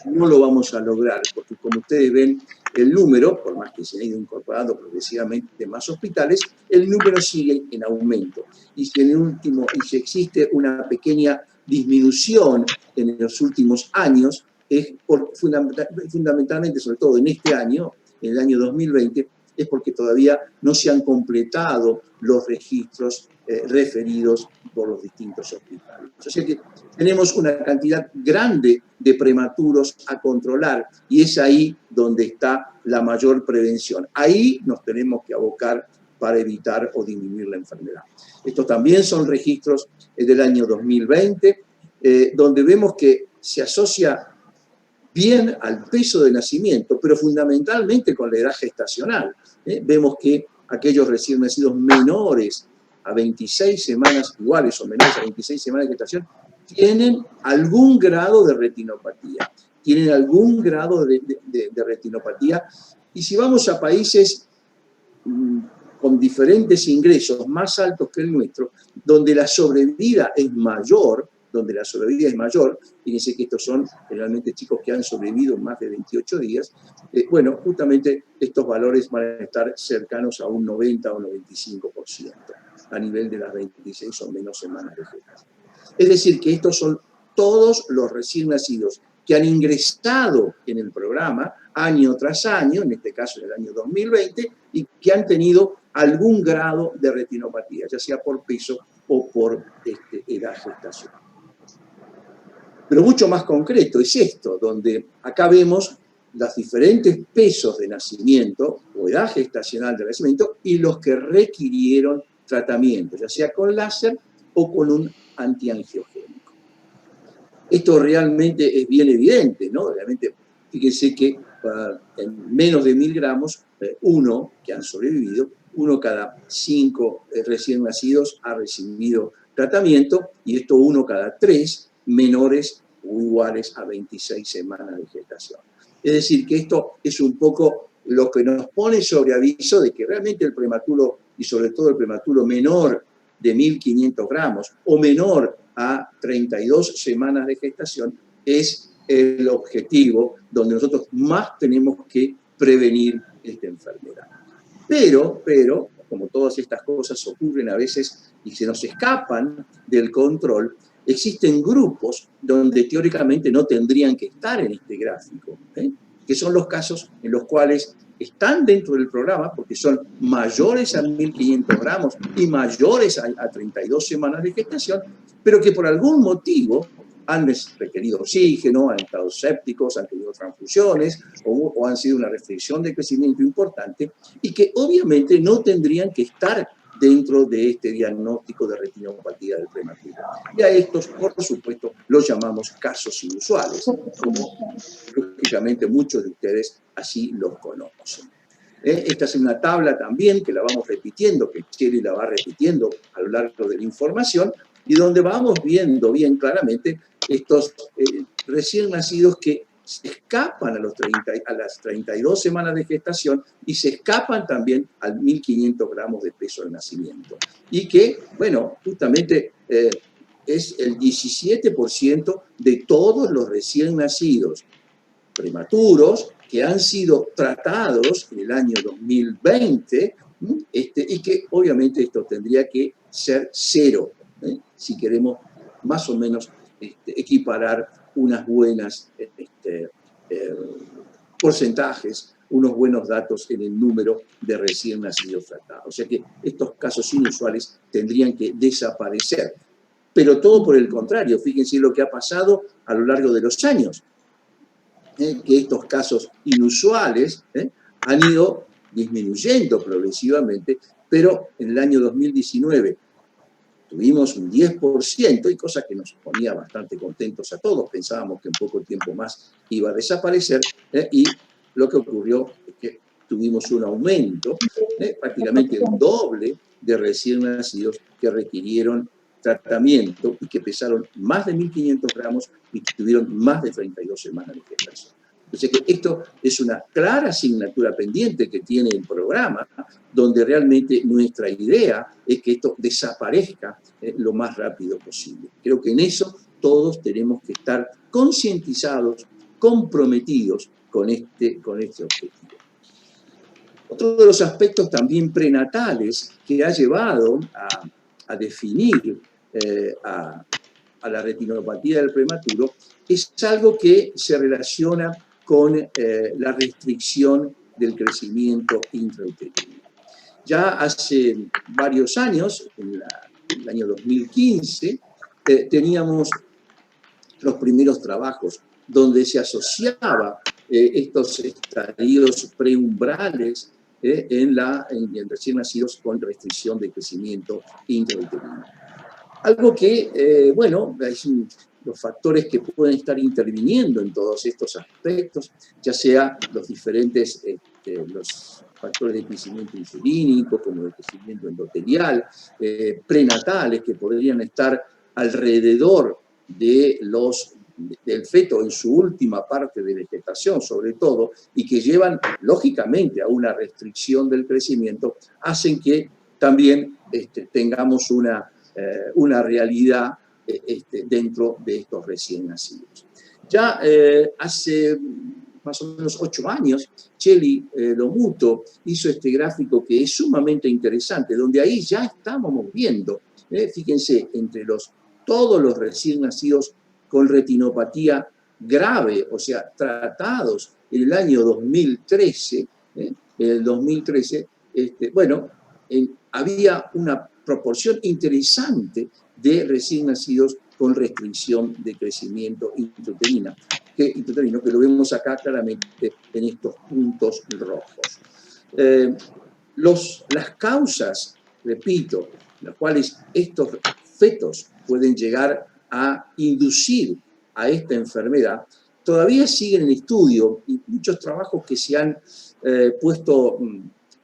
no lo vamos a lograr, porque como ustedes ven, el número, por más que se han ido incorporando progresivamente más hospitales, el número sigue en aumento. Y si existe una pequeña disminución en los últimos años, es fundamentalmente, sobre todo en este año, en el año 2020, es porque todavía no se han completado los registros referidos por los distintos hospitales. O sea que tenemos una cantidad grande de prematuros a controlar y es ahí donde está la mayor prevención. Ahí nos tenemos que abocar para evitar o disminuir la enfermedad. Estos también son registros del año 2020, donde vemos que se asocia bien al peso de nacimiento, pero fundamentalmente con la edad gestacional. Vemos que aquellos recién nacidos menores a 26 semanas, iguales o menores a 26 semanas de gestación, tienen algún grado de retinopatía. Tienen algún grado de retinopatía. Y si vamos a países con diferentes ingresos más altos que el nuestro, donde la sobrevida es mayor, fíjense que estos son generalmente chicos que han sobrevivido más de 28 días, bueno, justamente estos valores van a estar cercanos a un 90 o 95% a nivel de las 26 o menos semanas de gestación. Es decir, que estos son todos los recién nacidos que han ingresado en el programa año tras año, en este caso en el año 2020, y que han tenido algún grado de retinopatía, ya sea por peso o por edad gestacional. Pero mucho más concreto es esto, donde acá vemos los diferentes pesos de nacimiento o edad gestacional de nacimiento y los que requirieron tratamiento, ya sea con láser o con un antiangiogénico. Esto realmente es bien evidente, ¿no? Realmente, fíjense que en menos de 1000 gramos, uno que han sobrevivido, uno cada 5 recién nacidos ha recibido tratamiento y esto uno cada 3 menores o iguales a 26 semanas de gestación. Es decir, que esto es un poco lo que nos pone sobre aviso de que realmente el prematuro, y sobre todo el prematuro menor de 1500 gramos o menor a 32 semanas de gestación, es el objetivo donde nosotros más tenemos que prevenir esta enfermedad. Pero, como todas estas cosas ocurren a veces y se nos escapan del control, existen grupos donde teóricamente no tendrían que estar en este gráfico, que son los casos en los cuales están dentro del programa porque son mayores a 1500 gramos y mayores a 32 semanas de gestación, pero que por algún motivo han requerido oxígeno, han estado sépticos, han tenido microtransfusiones o han sido una restricción de crecimiento importante y que obviamente no tendrían que estar dentro de este diagnóstico de retinopatía del prematuro. Y a estos, por supuesto, los llamamos casos inusuales, como lógicamente muchos de ustedes así los conocen. Esta es una tabla también que la vamos repitiendo, que Cheli la va repitiendo a lo largo de la información, y donde vamos viendo bien claramente estos recién nacidos que se escapan a las 32 semanas de gestación y se escapan también a 1.500 gramos de peso al nacimiento. Y que, bueno, justamente es el 17% de todos los recién nacidos prematuros que han sido tratados en el año 2020 y que obviamente esto tendría que ser cero, si queremos más o menos equiparar unas buenas porcentajes, unos buenos datos en el número de recién nacidos tratados. O sea que estos casos inusuales tendrían que desaparecer. Pero todo por el contrario, fíjense lo que ha pasado a lo largo de los años, que estos casos inusuales han ido disminuyendo progresivamente, pero en el año 2019 tuvimos un 10%, y cosa que nos ponía bastante contentos a todos, pensábamos que en poco tiempo más iba a desaparecer, y lo que ocurrió es que tuvimos un aumento, prácticamente el doble de recién nacidos que requirieron tratamiento y que pesaron más de 1.500 gramos y tuvieron más de 32 semanas de gestación. Entonces, esto es una clara asignatura pendiente que tiene el programa, donde realmente nuestra idea es que esto desaparezca lo más rápido posible. Creo que en eso todos tenemos que estar concientizados, comprometidos con este objetivo. Otro de los aspectos también prenatales que ha llevado a definir a la retinopatía del prematuro es algo que se relaciona con la restricción del crecimiento intrauterino. Ya hace varios años, en el año 2015, teníamos los primeros trabajos donde se asociaba estos estadios preumbrales en recién nacidos con restricción de crecimiento intrauterino. Algo que, bueno, es los factores que pueden estar interviniendo en todos estos aspectos, ya sea los diferentes los factores de crecimiento insulínico, como el crecimiento endotelial, prenatales, que podrían estar alrededor del feto en su última parte de vegetación, sobre todo, y que llevan, lógicamente, a una restricción del crecimiento, hacen que también tengamos una realidad dentro de estos recién nacidos. Ya hace más o menos 8 años, Cheli Lomuto hizo este gráfico que es sumamente interesante, donde ahí ya estábamos viendo, fíjense, entre todos los recién nacidos con retinopatía grave, o sea, tratados en el año 2013, en el 2013, bueno, había una proporción interesante de recién nacidos con restricción de crecimiento intrauterino, que lo vemos acá claramente en estos puntos rojos. Las causas, repito, las cuales estos fetos pueden llegar a inducir a esta enfermedad, todavía siguen en estudio, y muchos trabajos que se han puesto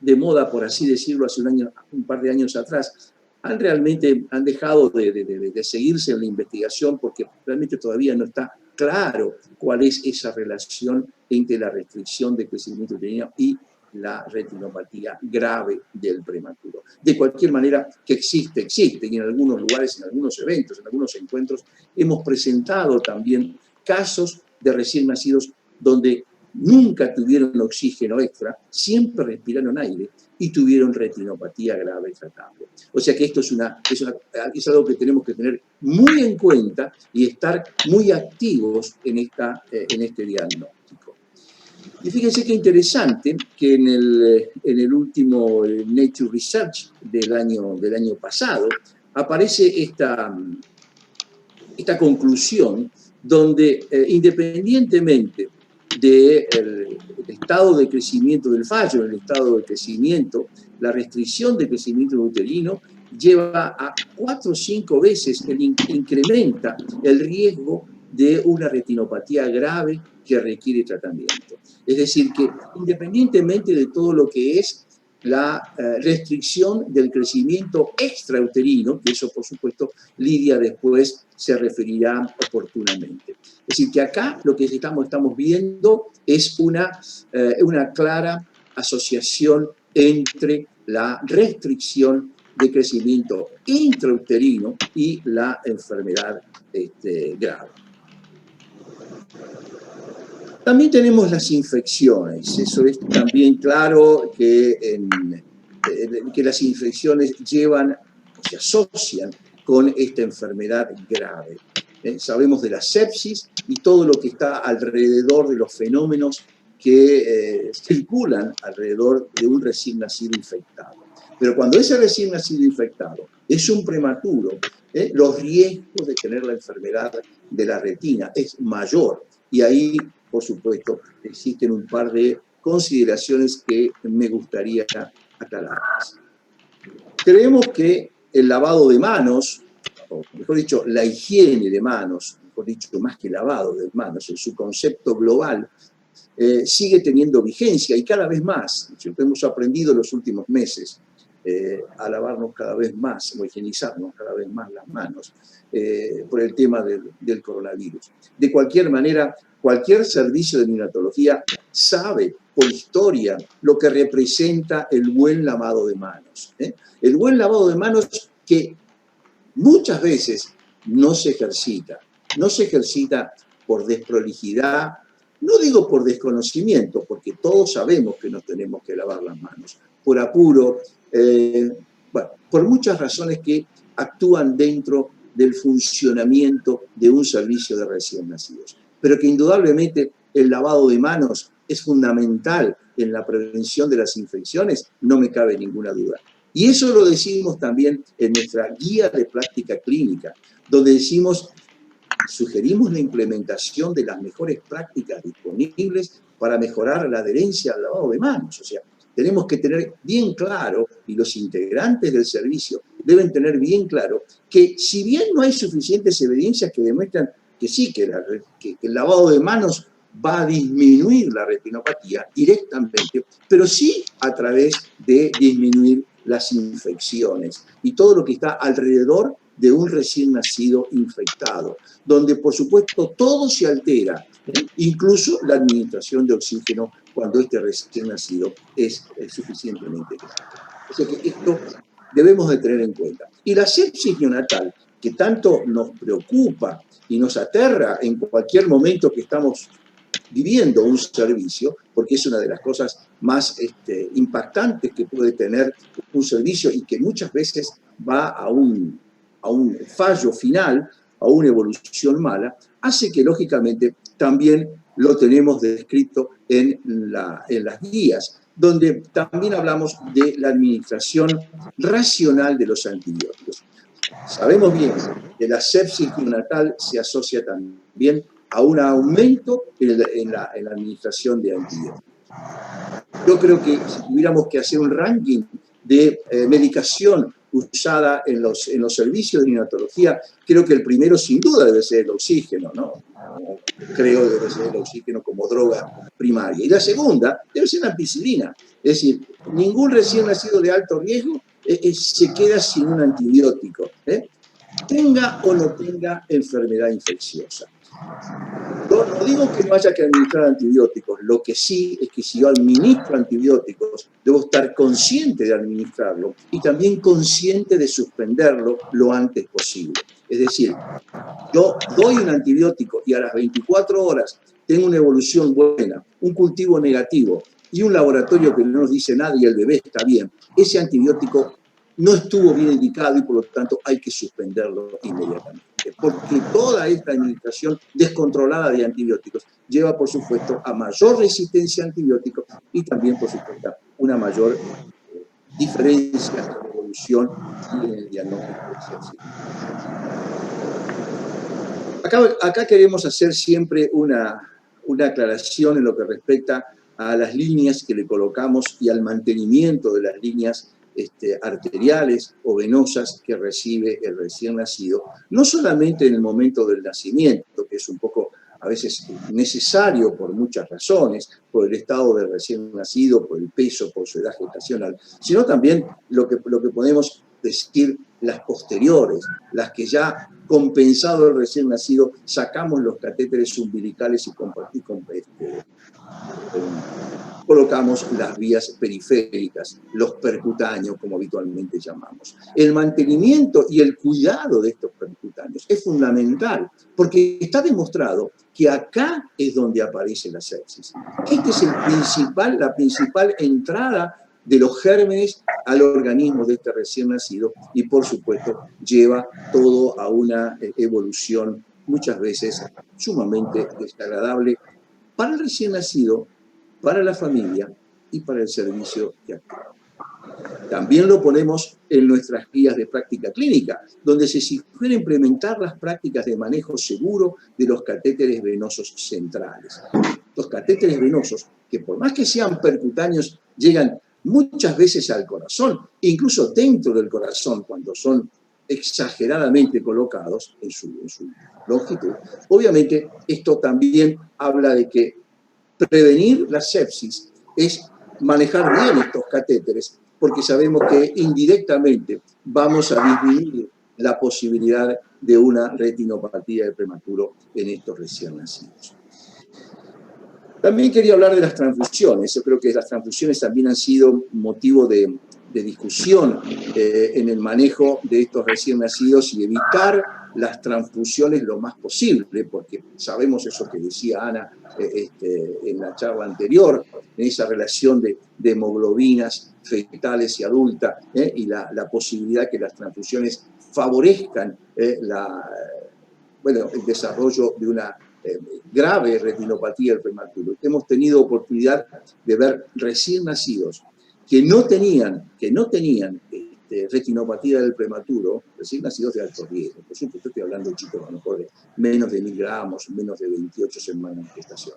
de moda, por así decirlo, hace un par de años atrás, han dejado de seguirse en la investigación porque realmente todavía no está claro cuál es esa relación entre la restricción de crecimiento uterino y la retinopatía grave del prematuro. De cualquier manera, que existe, y en algunos lugares, en algunos eventos, en algunos encuentros, hemos presentado también casos de recién nacidos donde nunca tuvieron oxígeno extra, siempre respiraron aire y tuvieron retinopatía grave tratable. O sea que esto es algo que tenemos que tener muy en cuenta y estar muy activos en este diagnóstico. Y fíjense qué interesante que en el último Nature Research del año pasado aparece esta conclusión donde independientemente del estado de crecimiento del fallo, en el estado de crecimiento, la restricción de crecimiento uterino lleva a 4 o 5 veces, incrementa el riesgo de una retinopatía grave que requiere tratamiento. Es decir, que independientemente de todo lo que es la restricción del crecimiento extrauterino, que eso por supuesto Lidia después se referirá oportunamente. Es decir, que acá lo que estamos viendo es una clara asociación entre la restricción de crecimiento intrauterino y la enfermedad grave. También tenemos las infecciones. Eso es también claro que las infecciones llevan o se asocian con esta enfermedad grave. Sabemos de la sepsis y todo lo que está alrededor de los fenómenos que circulan alrededor de un recién nacido infectado. Pero cuando ese recién nacido infectado es un prematuro, los riesgos de tener la enfermedad de la retina es mayor. Y ahí, por supuesto, existen un par de consideraciones que me gustaría aclarar. Creemos que el lavado de manos, o mejor dicho, la higiene de manos, mejor dicho, más que lavado de manos, en su concepto global, sigue teniendo vigencia y cada vez más. Hemos aprendido en los últimos meses a lavarnos cada vez más, o higienizarnos cada vez más las manos por el tema del coronavirus. De cualquier manera, cualquier servicio de neonatología sabe por historia lo que representa el buen lavado de manos. El buen lavado de manos que muchas veces no se ejercita. No se ejercita por desprolijidad, no digo por desconocimiento, porque todos sabemos que nos tenemos que lavar las manos, por apuro, bueno, por muchas razones que actúan dentro del funcionamiento de un servicio de recién nacidos. Pero que indudablemente el lavado de manos es fundamental en la prevención de las infecciones, no me cabe ninguna duda. Y eso lo decimos también en nuestra guía de práctica clínica, donde decimos, sugerimos la implementación de las mejores prácticas disponibles para mejorar la adherencia al lavado de manos. O sea, tenemos que tener bien claro, y los integrantes del servicio deben tener bien claro, que si bien no hay suficientes evidencias que demuestran que sí, que el lavado de manos va a disminuir la retinopatía directamente, pero sí a través de disminuir las infecciones y todo lo que está alrededor de un recién nacido infectado, donde por supuesto todo se altera, incluso la administración de oxígeno cuando este recién nacido es suficientemente grande. O sea que esto debemos de tener en cuenta. Y la sepsis neonatal, que tanto nos preocupa y nos aterra en cualquier momento que estamos viviendo un servicio, porque es una de las cosas más impactantes que puede tener un servicio y que muchas veces va a un fallo final, a una evolución mala, hace que lógicamente también lo tenemos descrito en las guías, donde también hablamos de la administración racional de los antibióticos. Sabemos bien que la sepsis neonatal se asocia también a un aumento en la administración de antibióticos. Yo creo que si tuviéramos que hacer un ranking de medicación usada en los servicios de neonatología, creo que el primero sin duda debe ser el oxígeno, ¿no? Creo que debe ser el oxígeno como droga primaria. Y la segunda debe ser la ampicilina. Es decir, ningún recién nacido de alto riesgo se queda sin un antibiótico, tenga o no tenga enfermedad infecciosa. No digo que no haya que administrar antibióticos, lo que sí es que si yo administro antibióticos, debo estar consciente de administrarlo y también consciente de suspenderlo lo antes posible. Es decir, yo doy un antibiótico y a las 24 horas tengo una evolución buena, un cultivo negativo y un laboratorio que no nos dice nada y el bebé está bien, ese antibiótico no estuvo bien indicado y por lo tanto hay que suspenderlo inmediatamente. Porque toda esta administración descontrolada de antibióticos lleva, por supuesto, a mayor resistencia a antibióticos y también, por supuesto, una mayor diferencia en la evolución y en el diagnóstico de sepsis. Acá queremos hacer siempre una una aclaración en lo que respecta a las líneas que le colocamos y al mantenimiento de las líneas arteriales o venosas que recibe el recién nacido, no solamente en el momento del nacimiento, que es un poco a veces necesario por muchas razones, por el estado del recién nacido, por el peso, por su edad gestacional, sino también lo que podemos decir las posteriores, las que ya compensado el recién nacido, sacamos los catéteres umbilicales y colocamos las vías periféricas, los percutáneos, como habitualmente llamamos. El mantenimiento y el cuidado de estos percutáneos es fundamental, porque está demostrado que acá es donde aparece la sepsis. Esta es la principal entrada de los gérmenes al organismo de este recién nacido y, por supuesto, lleva todo a una evolución muchas veces sumamente desagradable para el recién nacido, para la familia y para el servicio que actúa. También lo ponemos en nuestras guías de práctica clínica, donde se sugiere implementar las prácticas de manejo seguro de los catéteres venosos centrales. Los catéteres venosos, que por más que sean percutáneos, llegan muchas veces al corazón, incluso dentro del corazón, cuando son exageradamente colocados en su longitud. Obviamente, esto también habla de que prevenir la sepsis es manejar bien estos catéteres, porque sabemos que indirectamente vamos a disminuir la posibilidad de una retinopatía de prematuro en estos recién nacidos. También quería hablar de las transfusiones. Yo creo que las transfusiones también han sido motivo de discusión en el manejo de estos recién nacidos y evitar las transfusiones lo más posible, porque sabemos eso que decía Ana en la charla anterior, en esa relación de hemoglobinas fetales y adultas, y la posibilidad que las transfusiones favorezcan el desarrollo de una grave retinopatía del prematuro. Hemos tenido oportunidad de ver recién nacidos que no tenían retinopatía del prematuro, recién nacidos de alto riesgo. Por supuesto, estoy hablando de chicos a lo mejor de menos de 1000 gramos, menos de 28 semanas de gestación,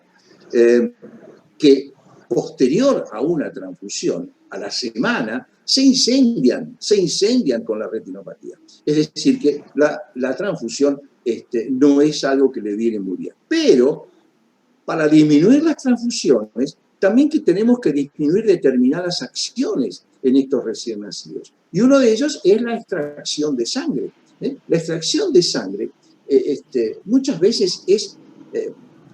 que posterior a una transfusión, a la semana, se incendian con la retinopatía. Es decir, que la transfusión no es algo que le viene muy bien. Pero, para disminuir las transfusiones, también que tenemos que disminuir determinadas acciones en estos recién nacidos. Y uno de ellos es la extracción de sangre. La extracción de sangre muchas veces es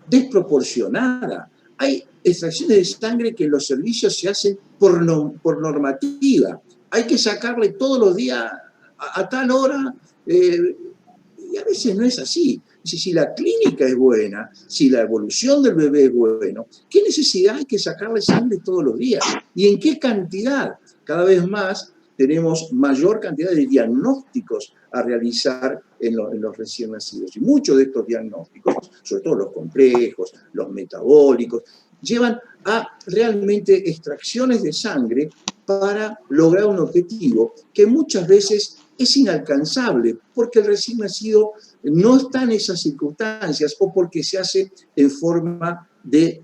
desproporcionada. Hay extracciones de sangre que en los servicios se hacen por normativa. Hay que sacarle todos los días a tal hora, y a veces no es así. Si la clínica es buena, si la evolución del bebé es bueno, ¿qué necesidad hay que sacarle sangre todos los días? ¿Y en qué cantidad? Cada vez más tenemos mayor cantidad de diagnósticos a realizar en los recién nacidos. Y muchos de estos diagnósticos, sobre todo los complejos, los metabólicos, llevan a realmente extracciones de sangre para lograr un objetivo que muchas veces es inalcanzable, porque el recién nacido no está en esas circunstancias o porque se hace en forma de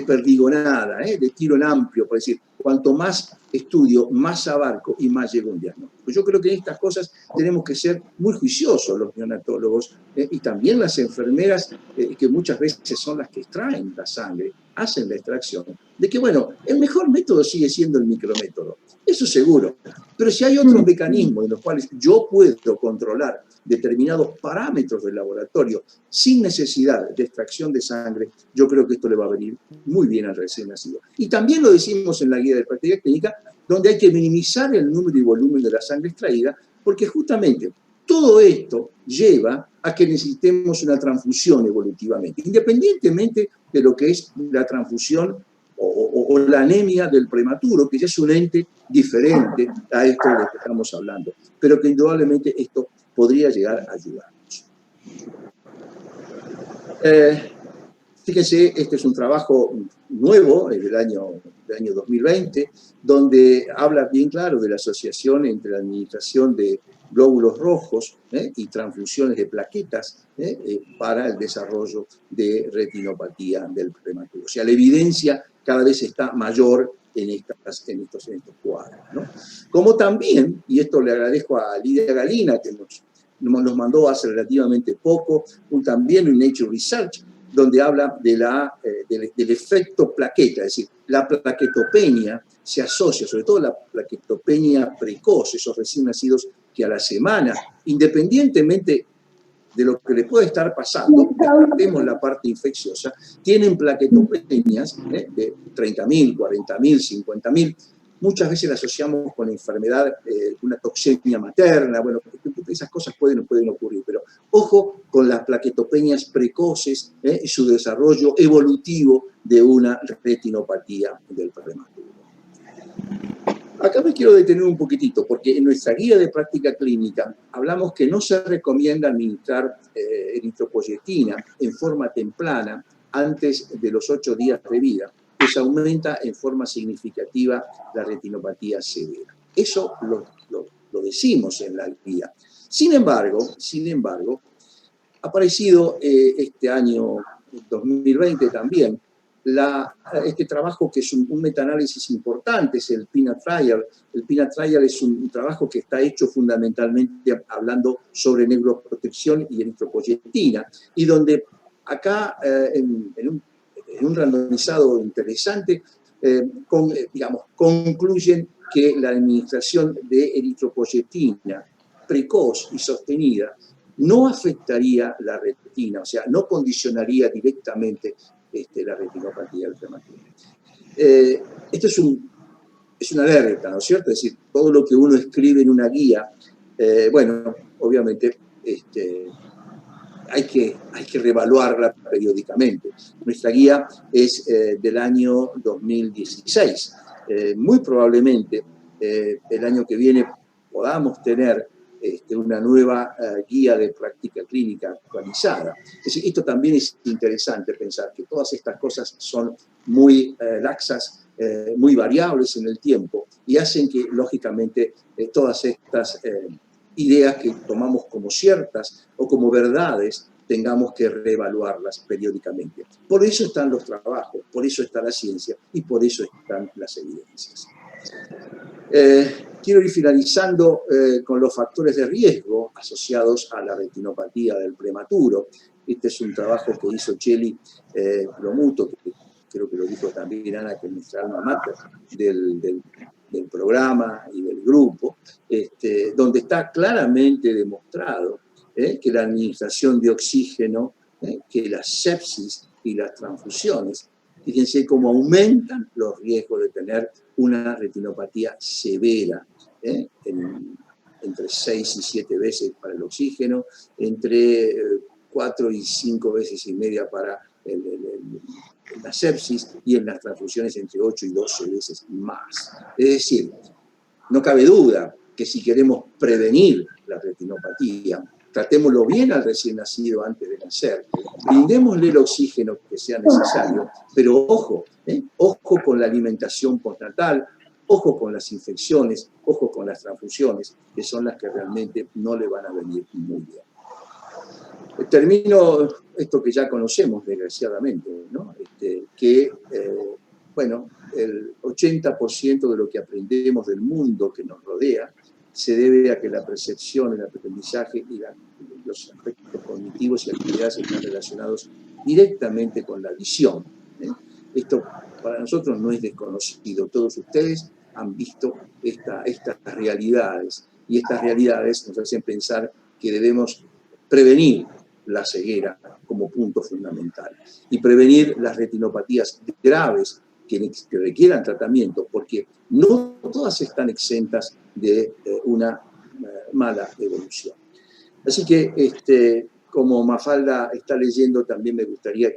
perdigonada, de tiro en amplio, por decir, cuanto más estudio, más abarco y más llega un diagnóstico. Yo creo que en estas cosas tenemos que ser muy juiciosos los neonatólogos y también las enfermeras, que muchas veces son las que extraen la sangre, hacen la extracción, de que, bueno, el mejor método sigue siendo el micrométodo, eso seguro, pero si hay otros mecanismos en los cuales yo puedo controlar determinados parámetros del laboratorio sin necesidad de extracción de sangre, yo creo que esto le va a venir muy bien al recién nacido. Y también lo decimos en la guía de práctica clínica, donde hay que minimizar el número y volumen de la sangre extraída, porque justamente todo esto lleva a que necesitemos una transfusión evolutivamente, independientemente de lo que es la transfusión o la anemia del prematuro, que ya es un ente diferente a esto de lo que estamos hablando, pero que indudablemente esto podría llegar a ayudarnos. Fíjense, este es un trabajo nuevo, es del año 2020, donde habla bien claro de la asociación entre la administración de glóbulos rojos y transfusiones de plaquetas para el desarrollo de retinopatía del prematuro. O sea, la evidencia cada vez está mayor en estos cuadros, ¿no? Como también, y esto le agradezco a Lidia Galina, que nos mandó hace relativamente poco, también un Nature Research, donde habla del efecto plaqueta, es decir, la plaquetopenia se asocia, sobre todo la plaquetopenia precoz, esos recién nacidos que a la semana, independientemente de lo que le puede estar pasando, descartemos la parte infecciosa, tienen plaquetopenias de 30.000, 40.000, 50.000. Muchas veces la asociamos con la enfermedad, una toxemia materna, bueno, esas cosas pueden ocurrir, pero ojo con las plaquetopenias precoces y su desarrollo evolutivo de una retinopatía del prematuro. Acá me quiero detener un poquitito, porque en nuestra guía de práctica clínica hablamos que no se recomienda administrar eritropoyetina en forma temprana antes de los 8 días de vida, pues aumenta en forma significativa la retinopatía severa. Eso lo decimos en la guía. Sin embargo, ha aparecido este año 2020 también este trabajo que es un metaanálisis importante, es el PINA Trial. El PINA Trial es un trabajo que está hecho fundamentalmente hablando sobre neuroprotección y eritropoyetina, y donde acá en un randomizado interesante, concluyen que la administración de eritropoyetina precoz y sostenida no afectaría la retina, o sea, no condicionaría directamente la retinopatía del prematuro. Esto es una alerta, ¿no es cierto? Es decir, todo lo que uno escribe en una guía, bueno, obviamente hay que reevaluarla periódicamente. Nuestra guía es del año 2016. Muy probablemente el año que viene podamos tener una nueva guía de práctica clínica actualizada. Es decir, esto también es interesante pensar que todas estas cosas son muy laxas, muy variables en el tiempo y hacen que, lógicamente, todas estas ideas que tomamos como ciertas o como verdades tengamos que reevaluarlas periódicamente. Por eso están los trabajos, por eso está la ciencia y por eso están las evidencias. Quiero ir finalizando con los factores de riesgo asociados a la retinopatía del prematuro. Este es un trabajo que hizo Cheli Promuto, que creo que lo dijo también Ana, que es nuestra alma mater del programa y del grupo, donde está claramente demostrado que la administración de oxígeno, que la sepsis y las transfusiones, fíjense cómo aumentan los riesgos de tener una retinopatía severa, entre 6 y 7 veces para el oxígeno, entre 4 y 5 veces y media para la sepsis, y en las transfusiones entre 8 y 12 veces más. Es decir, no cabe duda que si queremos prevenir la retinopatía, tratémoslo bien al recién nacido antes de nacer, brindémosle el oxígeno que sea necesario, pero ojo, ojo con la alimentación postnatal, ojo con las infecciones, ojo con las transfusiones, que son las que realmente no le van a venir muy bien. Termino esto que ya conocemos, desgraciadamente, ¿no? Bueno, el 80% de lo que aprendemos del mundo que nos rodea se debe a que la percepción, el aprendizaje y los aspectos cognitivos y actividades están relacionados directamente con la visión. Esto para nosotros no es desconocido. Todos ustedes han visto estas realidades, y estas realidades nos hacen pensar que debemos prevenir la ceguera como punto fundamental y prevenir las retinopatías graves que requieran tratamiento, porque no todas están exentas de una mala evolución. Así que, como Mafalda está leyendo, también me gustaría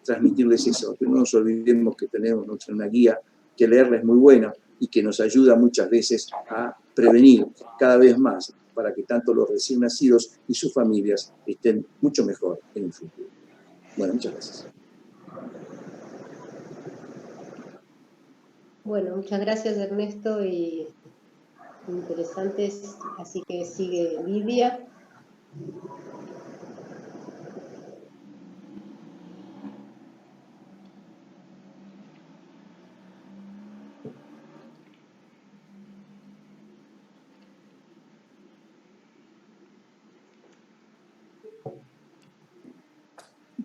transmitirles eso, que no nos olvidemos que tenemos una guía, que leerla es muy buena y que nos ayuda muchas veces a prevenir cada vez más, para que tanto los recién nacidos y sus familias estén mucho mejor en el futuro. Bueno, muchas gracias. Bueno, muchas gracias Ernesto y interesantes, así que sigue Lidia.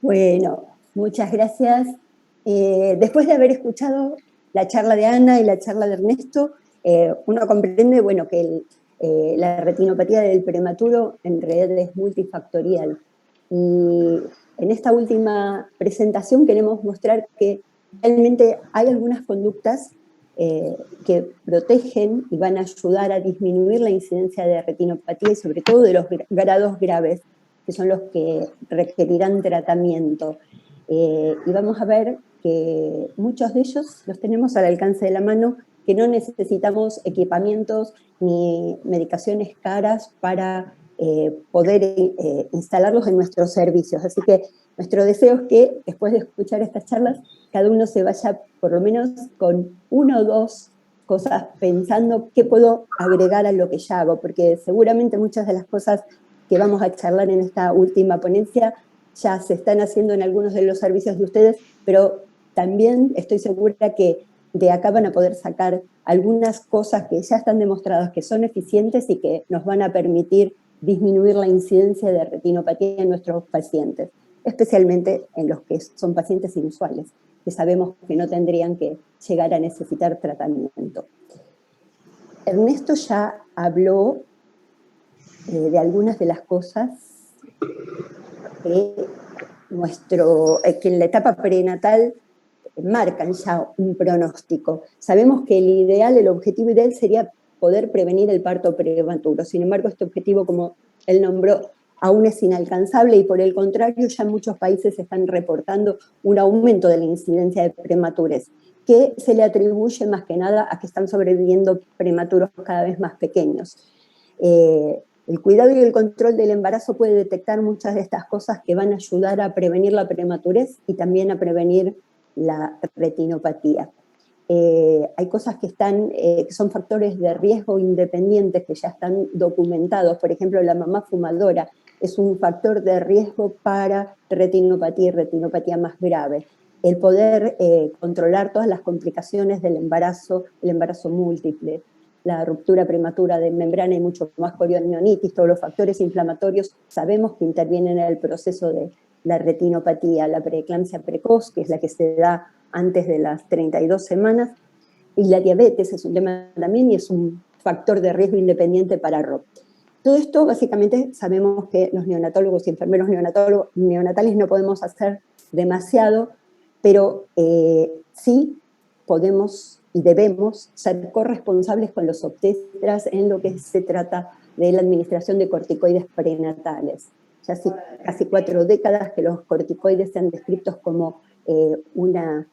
Bueno, muchas gracias. Después de haber escuchado la charla de Ana y la charla de Ernesto, uno comprende, bueno, que la retinopatía del prematuro en realidad es multifactorial. Y en esta última presentación queremos mostrar que realmente hay algunas conductas que protegen y van a ayudar a disminuir la incidencia de retinopatía y sobre todo de los grados graves, que son los que requerirán tratamiento. Y vamos a ver que muchos de ellos los tenemos al alcance de la mano, que no necesitamos equipamientos ni medicaciones caras para poder instalarlos en nuestros servicios. Así que nuestro deseo es que después de escuchar estas charlas, cada uno se vaya por lo menos con una o dos cosas pensando qué puedo agregar a lo que ya hago, porque seguramente muchas de las cosas que vamos a charlar en esta última ponencia ya se están haciendo en algunos de los servicios de ustedes, pero también estoy segura que de acá van a poder sacar algunas cosas que ya están demostradas que son eficientes y que nos van a permitir disminuir la incidencia de retinopatía en nuestros pacientes, especialmente en los que son pacientes inusuales, que sabemos que no tendrían que llegar a necesitar tratamiento. Ernesto ya habló de algunas de las cosas que en la etapa prenatal marcan ya un pronóstico. Sabemos que el objetivo ideal sería poder prevenir el parto prematuro. Sin embargo, este objetivo, como él nombró, aún es inalcanzable y por el contrario, ya en muchos países se están reportando un aumento de la incidencia de prematurez, que se le atribuye más que nada a que están sobreviviendo prematuros cada vez más pequeños. El cuidado y el control del embarazo puede detectar muchas de estas cosas que van a ayudar a prevenir la prematurez y también a prevenir la retinopatía. Hay cosas que son factores de riesgo independientes que ya están documentados. Por ejemplo, la mamá fumadora es un factor de riesgo para retinopatía y retinopatía más grave. El poder controlar todas las complicaciones del embarazo, el embarazo múltiple, la ruptura prematura de membrana y mucho más corionionitis, todos los factores inflamatorios sabemos que intervienen en el proceso de la retinopatía, la preeclampsia precoz, que es la que se da antes de las 32 semanas, y la diabetes es un tema también y es un factor de riesgo independiente para ROP. Todo esto básicamente sabemos que los neonatólogos y enfermeros neonatales no podemos hacer demasiado, pero sí podemos y debemos ser corresponsables con los obstetras en lo que se trata de la administración de corticoides prenatales. Ya hace casi 4 décadas que los corticoides se han descritos como una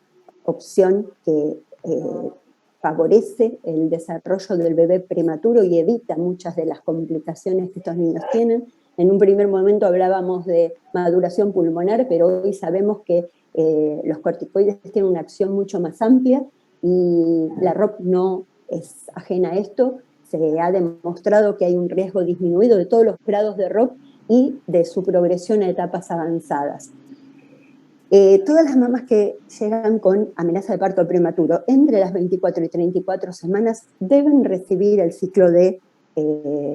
opción que favorece el desarrollo del bebé prematuro y evita muchas de las complicaciones que estos niños tienen. En un primer momento hablábamos de maduración pulmonar, pero hoy sabemos que los corticoides tienen una acción mucho más amplia y la ROP no es ajena a esto. Se ha demostrado que hay un riesgo disminuido de todos los grados de ROP y de su progresión a etapas avanzadas. Todas las mamás que llegan con amenaza de parto prematuro entre las 24 y 34 semanas deben recibir el ciclo de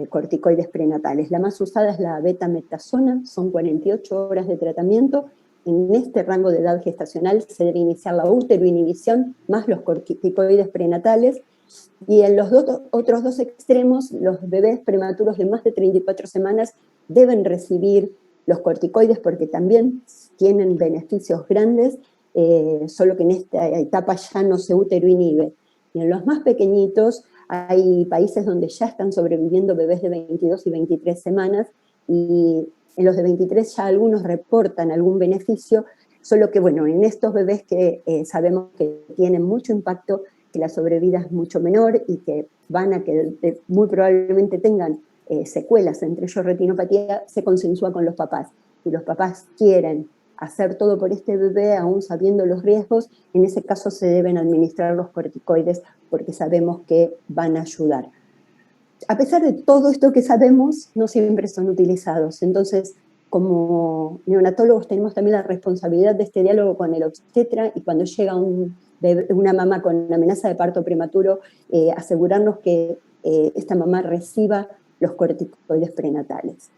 corticoides prenatales. La más usada es la betametasona, son 48 horas de tratamiento. En este rango de edad gestacional se debe iniciar la uteroinhibición más los corticoides prenatales, y en los otros dos extremos, los bebés prematuros de más de 34 semanas deben recibir los corticoides porque también tienen beneficios grandes, solo que en esta etapa ya no se uteroinhibe. Y en los más pequeñitos hay países donde ya están sobreviviendo bebés de 22 y 23 semanas, y en los de 23 ya algunos reportan algún beneficio, solo que bueno, en estos bebés que sabemos que tienen mucho impacto, que la sobrevida es mucho menor y que muy probablemente tengan secuelas, entre ellos retinopatía, se consensúa con los papás. Si los papás quieren hacer todo por este bebé, aún sabiendo los riesgos, en ese caso se deben administrar los corticoides porque sabemos que van a ayudar. A pesar de todo esto que sabemos, no siempre son utilizados. Entonces, como neonatólogos tenemos también la responsabilidad de este diálogo con el obstetra, y cuando llega una mamá con amenaza de parto prematuro, asegurarnos que esta mamá reciba los corticoides prenatales.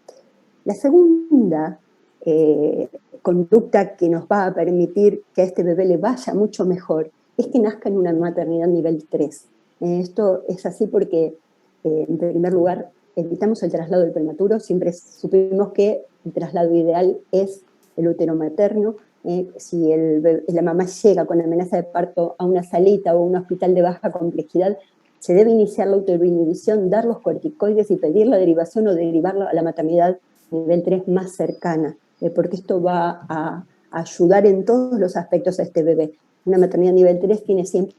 La segunda conducta que nos va a permitir que a este bebé le vaya mucho mejor es que nazca en una maternidad nivel 3. Esto es así porque, en primer lugar, evitamos el traslado del prematuro. Siempre supimos que el traslado ideal es el útero materno. Si la mamá llega con amenaza de parto a una salita o a un hospital de baja complejidad, se debe iniciar la uteroinhibición, dar los corticoides y pedir la derivación o derivarla a la maternidad nivel 3 más cercana, porque esto va a ayudar en todos los aspectos a este bebé. Una maternidad nivel 3 tiene siempre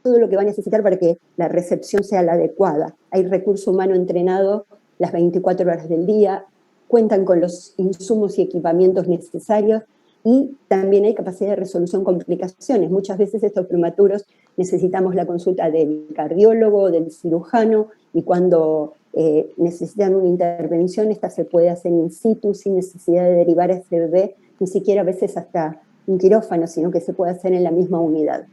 todo lo que va a necesitar para que la recepción sea la adecuada. Hay recurso humano entrenado las 24 horas del día, cuentan con los insumos y equipamientos necesarios, y también hay capacidad de resolución de complicaciones. Muchas veces estos prematuros necesitamos la consulta del cardiólogo, del cirujano, y cuando necesitan una intervención, esta se puede hacer in situ, sin necesidad de derivar a este bebé, ni siquiera a veces hasta un quirófano, sino que se puede hacer en la misma unidad.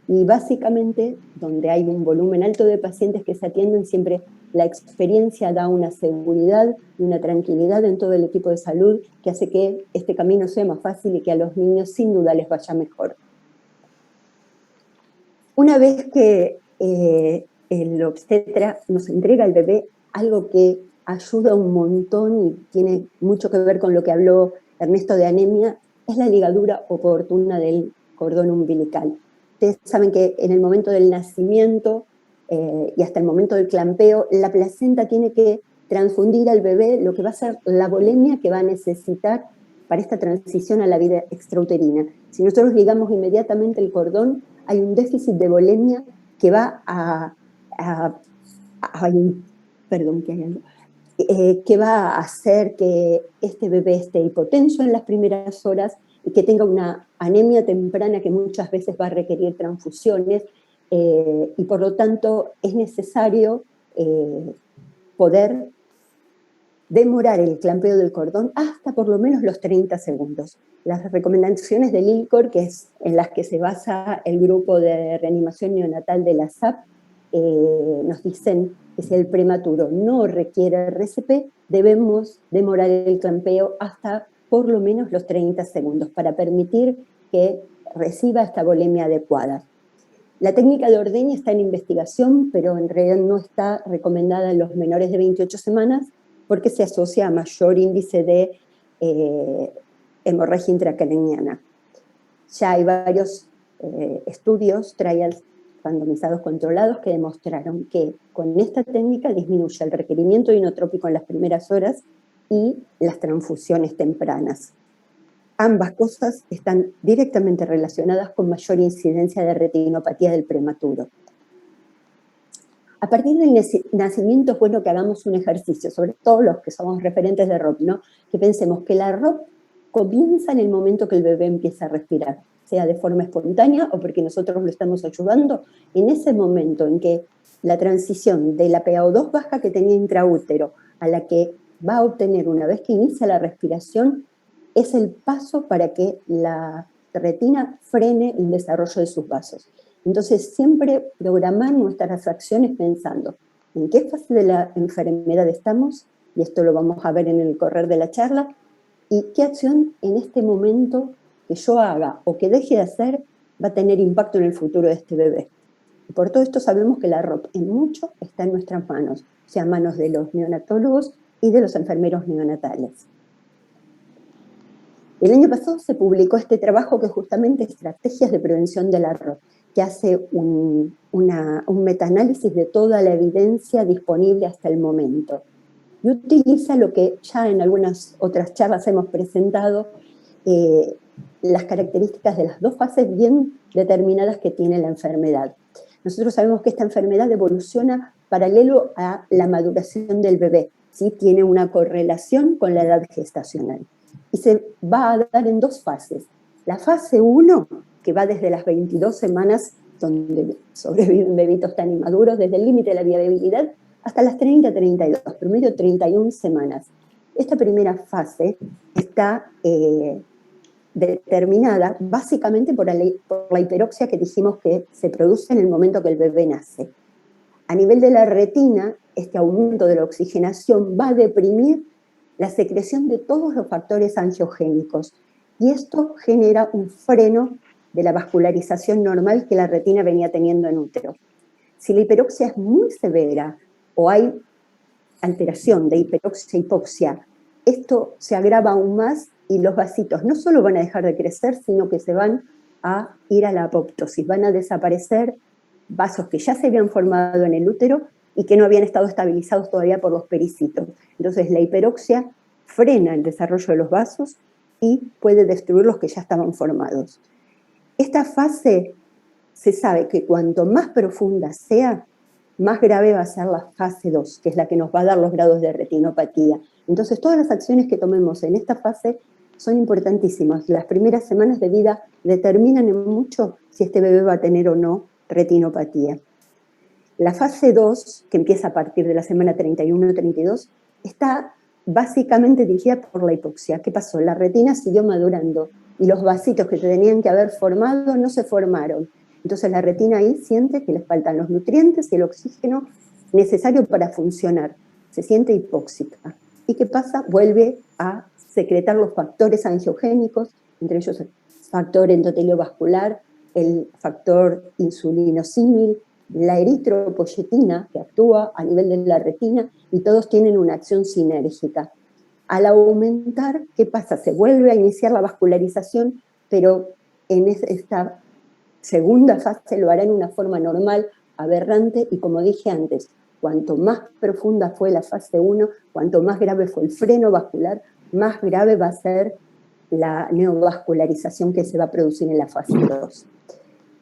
Y básicamente, donde hay un volumen alto de pacientes que se atienden, siempre la experiencia da una seguridad y una tranquilidad en todo el equipo de salud que hace que este camino sea más fácil y que a los niños sin duda les vaya mejor. Una vez que el obstetra nos entrega al bebé, algo que ayuda un montón y tiene mucho que ver con lo que habló Ernesto de anemia, es la ligadura oportuna del cordón umbilical. Ustedes saben que en el momento del nacimiento y hasta el momento del clampeo, la placenta tiene que transfundir al bebé lo que va a ser la volemia que va a necesitar para esta transición a la vida extrauterina. Si nosotros ligamos inmediatamente el cordón, hay un déficit de volemia que va que va a hacer que este bebé esté hipotenso en las primeras horas y que tenga una anemia temprana que muchas veces va a requerir transfusiones, y por lo tanto es necesario poder demorar el clampeo del cordón hasta por lo menos los 30 segundos. Las recomendaciones del ILCOR, que es en las que se basa el grupo de reanimación neonatal de la SAP, nos dicen que si el prematuro no requiere RCP, debemos demorar el clampeo hasta por lo menos los 30 segundos para permitir que reciba esta volemia adecuada. La técnica de ordeña está en investigación, pero en realidad no está recomendada en los menores de 28 semanas porque se asocia a mayor índice de hemorragia intracraniana. Ya hay varios estudios, trials randomizados controlados, que demostraron que con esta técnica disminuye el requerimiento inotrópico en las primeras horas y las transfusiones tempranas. Ambas cosas están directamente relacionadas con mayor incidencia de retinopatía del prematuro. A partir del nacimiento es bueno que hagamos un ejercicio, sobre todo los que somos referentes de ROP, ¿no? Que pensemos que la ROP comienza en el momento que el bebé empieza a respirar, sea de forma espontánea o porque nosotros lo estamos ayudando. En ese momento en que la transición de la PaO2 baja que tenía intraútero a la que va a obtener una vez que inicia la respiración, es el paso para que la retina frene el desarrollo de sus vasos. Entonces, siempre programar nuestras acciones pensando en qué fase de la enfermedad estamos, y esto lo vamos a ver en el correr de la charla, y qué acción en este momento que yo haga o que deje de hacer va a tener impacto en el futuro de este bebé. Y por todo esto sabemos que la ROP en mucho está en nuestras manos, o sea, manos de los neonatólogos y de los enfermeros neonatales. El año pasado se publicó este trabajo que es justamente Estrategias de Prevención de la ROP, que hace un metaanálisis de toda la evidencia disponible hasta el momento. Y utiliza lo que ya en algunas otras charlas hemos presentado, las características de las dos fases bien determinadas que tiene la enfermedad. Nosotros sabemos que esta enfermedad evoluciona paralelo a la maduración del bebé, ¿sí? Tiene una correlación con la edad gestacional. Y se va a dar en 2 fases. La fase 1, que va desde las 22 semanas, donde sobreviven bebitos tan inmaduros, desde el límite de la viabilidad, hasta las 30-32, promedio 31 semanas. Esta primera fase está determinada básicamente por la hiperoxia que dijimos que se produce en el momento que el bebé nace. A nivel de la retina, este aumento de la oxigenación va a deprimir la secreción de todos los factores angiogénicos, y esto genera un freno de la vascularización normal que la retina venía teniendo en útero. Si la hiperoxia es muy severa o hay alteración de hiperoxia-hipoxia, esto se agrava aún más y los vasitos no solo van a dejar de crecer, sino que se van a ir a la apoptosis, van a desaparecer vasos que ya se habían formado en el útero y que no habían estado estabilizados todavía por los pericitos. Entonces la hiperoxia frena el desarrollo de los vasos y puede destruir los que ya estaban formados. Esta fase se sabe que cuanto más profunda sea, más grave va a ser la fase 2, que es la que nos va a dar los grados de retinopatía. Entonces todas las acciones que tomemos en esta fase son importantísimas. Las primeras semanas de vida determinan en mucho si este bebé va a tener o no retinopatía. La fase 2, que empieza a partir de la semana 31-32, está básicamente dirigida por la hipoxia. ¿Qué pasó? La retina siguió madurando y los vasitos que se tenían que haber formado no se formaron. Entonces la retina ahí siente que les faltan los nutrientes y el oxígeno necesario para funcionar. Se siente hipóxica. ¿Y qué pasa? Vuelve a secretar los factores angiogénicos, entre ellos el factor endotelio vascular, el factor insulinosímil, la eritropoyetina, que actúa a nivel de la retina, y todos tienen una acción sinérgica. Al aumentar, ¿qué pasa? Se vuelve a iniciar la vascularización, pero en esta segunda fase lo hará en una forma normal, aberrante, y como dije antes, cuanto más profunda fue la fase 1, cuanto más grave fue el freno vascular, más grave va a ser la neovascularización que se va a producir en la fase 2.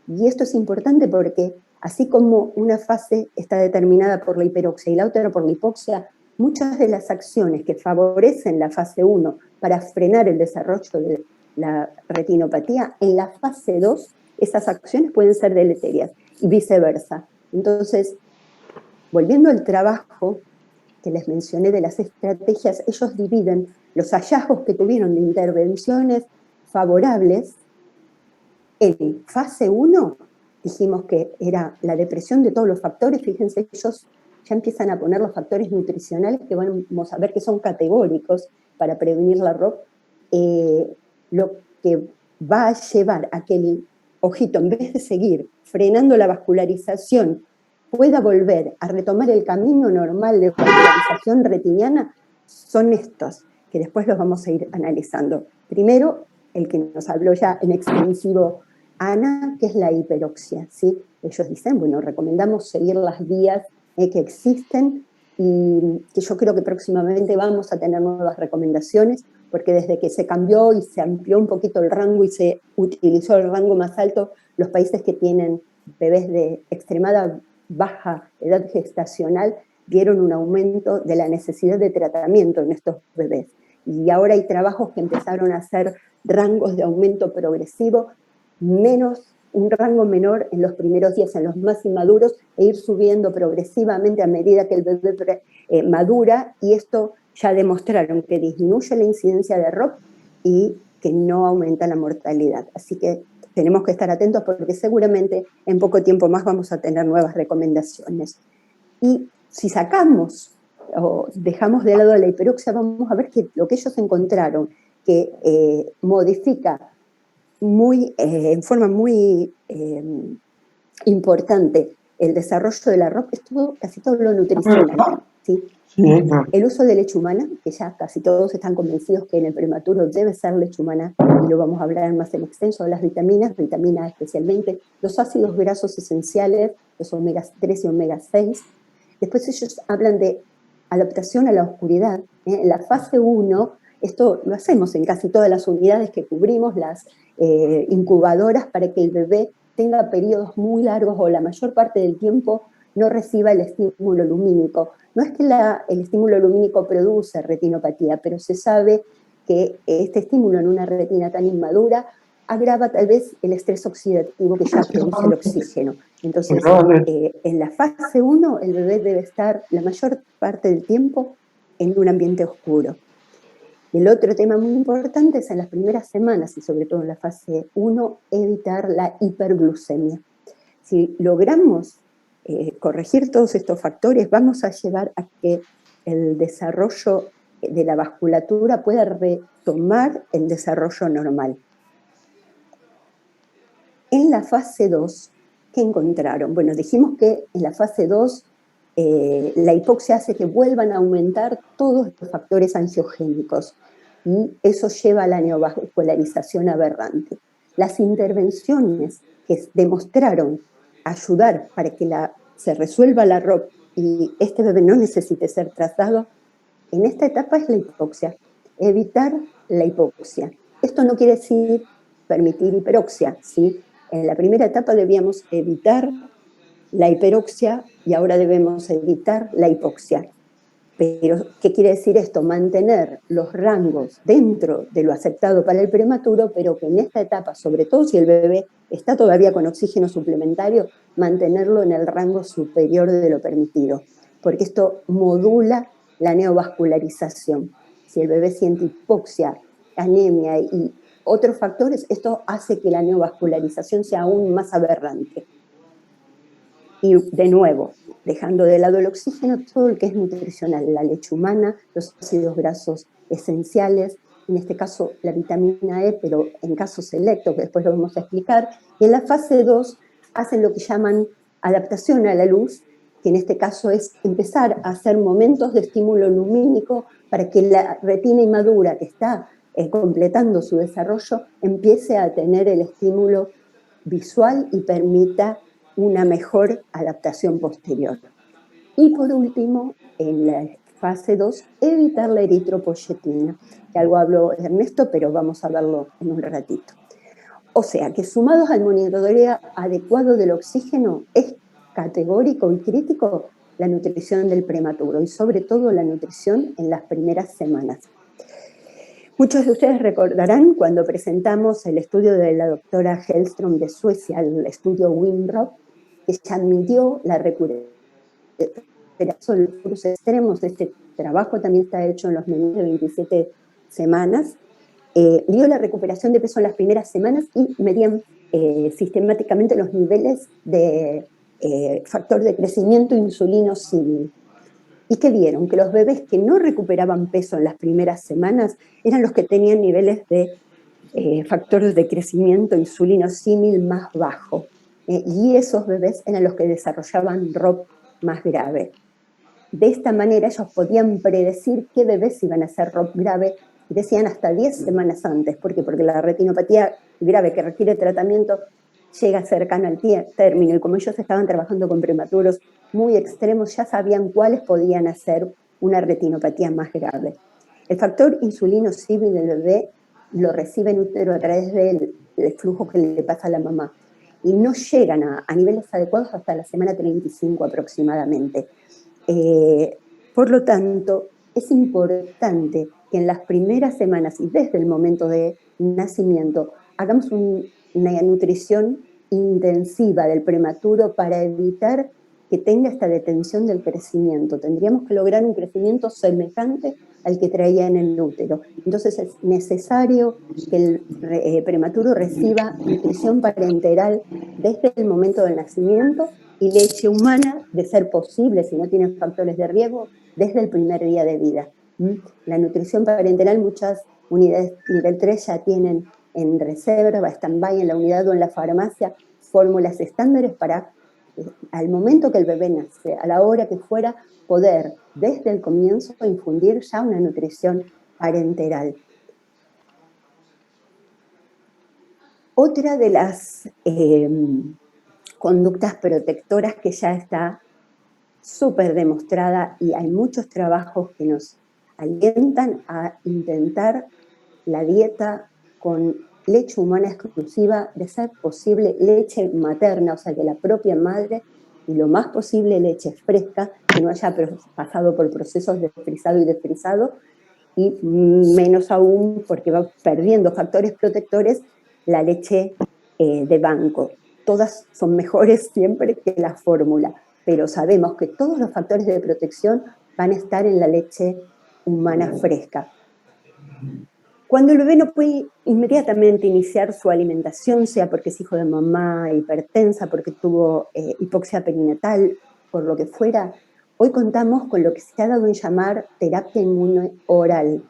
Y esto es importante porque, así como una fase está determinada por la hiperoxia y la otra por la hipoxia, muchas de las acciones que favorecen la fase 1 para frenar el desarrollo de la retinopatía, en la fase 2, esas acciones pueden ser deleterias y viceversa. Entonces, volviendo al trabajo que les mencioné de las estrategias, ellos dividen los hallazgos que tuvieron de intervenciones favorables. En fase 1 dijimos que era la depresión de todos los factores. Fíjense, ellos ya empiezan a poner los factores nutricionales que vamos a ver que son categóricos para prevenir la ROP, lo que va a llevar a que el ojito, en vez de seguir frenando la vascularización, pueda volver a retomar el camino normal de vascularización retiniana, son estos, que después los vamos a ir analizando. Primero, el que nos habló ya en extensivo Ana, que es la hiperoxia, ¿sí? Ellos dicen, bueno, recomendamos seguir las guías que existen y que yo creo que próximamente vamos a tener nuevas recomendaciones, porque desde que se cambió y se amplió un poquito el rango y se utilizó el rango más alto, los países que tienen bebés de extremada baja edad gestacional vieron un aumento de la necesidad de tratamiento en estos bebés. Y ahora hay trabajos que empezaron a hacer rangos de aumento progresivo, un rango menor en los primeros días, en los más inmaduros, e ir subiendo progresivamente a medida que el bebé madura, y esto ya demostraron que disminuye la incidencia de ROP y que no aumenta la mortalidad. Así que tenemos que estar atentos porque seguramente en poco tiempo más vamos a tener nuevas recomendaciones. Y si sacamos o dejamos de lado la hiperoxia, vamos a ver que lo que ellos encontraron que modifica en forma muy importante el desarrollo de la ROP es casi todo lo nutricional, ¿sí? El uso de leche humana, que ya casi todos están convencidos que en el prematuro debe ser leche humana, y lo vamos a hablar más en extenso, las vitaminas, vitamina A especialmente, los ácidos grasos esenciales, los omega 3 y omega 6. Después ellos hablan de adaptación a la oscuridad. En la fase 1, esto lo hacemos en casi todas las unidades que cubrimos, las incubadoras, para que el bebé tenga periodos muy largos o la mayor parte del tiempo no reciba el estímulo lumínico. No es que el estímulo lumínico produce retinopatía, pero se sabe que este estímulo en una retina tan inmadura agrava tal vez el estrés oxidativo que ya produce el oxígeno. Entonces, en la fase 1, el bebé debe estar la mayor parte del tiempo en un ambiente oscuro. El otro tema muy importante es en las primeras semanas, y sobre todo en la fase 1, evitar la hiperglucemia. Si logramos corregir todos estos factores, vamos a llevar a que el desarrollo de la vasculatura pueda retomar el desarrollo normal. En la fase 2, ¿qué encontraron? Bueno, dijimos que en la fase 2 la hipoxia hace que vuelvan a aumentar todos los factores angiogénicos y eso lleva a la neovascularización aberrante. Las intervenciones que demostraron ayudar para que se resuelva la ROP y este bebé no necesite ser tratado, en esta etapa es la hipoxia, evitar la hipoxia. Esto no quiere decir permitir hiperoxia, ¿sí? En la primera etapa debíamos evitar la hiperoxia y ahora debemos evitar la hipoxia. Pero, ¿qué quiere decir esto? Mantener los rangos dentro de lo aceptado para el prematuro, pero que en esta etapa, sobre todo si el bebé está todavía con oxígeno suplementario, mantenerlo en el rango superior de lo permitido, porque esto modula la neovascularización. Si el bebé siente hipoxia, anemia y otros factores, esto hace que la neovascularización sea aún más aberrante. Y de nuevo, dejando de lado el oxígeno, todo lo que es nutricional, la leche humana, los ácidos grasos esenciales, en este caso la vitamina E, pero en casos selectos, que después lo vamos a explicar. Y en la fase 2 hacen lo que llaman adaptación a la luz, que en este caso es empezar a hacer momentos de estímulo lumínico para que la retina inmadura que está completando su desarrollo empiece a tener el estímulo visual y permita una mejor adaptación posterior. Y por último, en la fase 2, evitar la eritropoyetina, que algo habló Ernesto, pero vamos a verlo en un ratito. O sea, que sumados al monitoreo adecuado del oxígeno, es categórico y crítico la nutrición del prematuro, y sobre todo la nutrición en las primeras semanas. Muchos de ustedes recordarán cuando presentamos el estudio de la doctora Hellström de Suecia, el estudio WINROP, que ya midió la recuperación de los extremos. Este trabajo también está hecho en los menores de 27 semanas. Vio la recuperación de peso en las primeras semanas y medían sistemáticamente los niveles de factor de crecimiento insulino-símil. ¿Y qué vieron? Que los bebés que no recuperaban peso en las primeras semanas eran los que tenían niveles de factores de crecimiento insulino-símil más bajo. Y esos bebés eran los que desarrollaban ROP más grave. De esta manera ellos podían predecir qué bebés iban a hacer ROP grave, y decían hasta 10 semanas antes. ¿Por qué? Porque la retinopatía grave que requiere tratamiento llega cercano al término, y como ellos estaban trabajando con prematuros muy extremos, ya sabían cuáles podían hacer una retinopatía más grave. El factor insulino-símil del bebé lo recibe en útero a través del flujo que le pasa a la mamá, y no llegan a niveles adecuados hasta la semana 35 aproximadamente. Por lo tanto, es importante que en las primeras semanas y desde el momento de nacimiento hagamos una nutrición intensiva del prematuro para evitar que tenga esta detención del crecimiento. Tendríamos que lograr un crecimiento semejante al que traía en el útero. Entonces es necesario que el prematuro reciba nutrición parenteral desde el momento del nacimiento y leche humana, de ser posible, si no tienen factores de riesgo, desde el primer día de vida. La nutrición parenteral, muchas unidades nivel 3 ya tienen en reserva, stand-by en la unidad o en la farmacia, fórmulas estándares para, al momento que el bebé nace, a la hora que fuera, poder desde el comienzo infundir ya una nutrición parenteral. Otra de las conductas protectoras que ya está súper demostrada, y hay muchos trabajos que nos alientan a intentar la dieta con leche humana exclusiva, de ser posible leche materna, o sea, de la propia madre, y lo más posible leche fresca, que no haya pasado por procesos de frisado y desfrisado, y menos aún porque va perdiendo factores protectores la leche de banco. Todas son mejores siempre que la fórmula, pero sabemos que todos los factores de protección van a estar en la leche humana fresca. Cuando el bebé no puede inmediatamente iniciar su alimentación, sea porque es hijo de mamá hipertensa, porque tuvo hipoxia perinatal, por lo que fuera, hoy contamos con lo que se ha dado en llamar terapia inmunooral.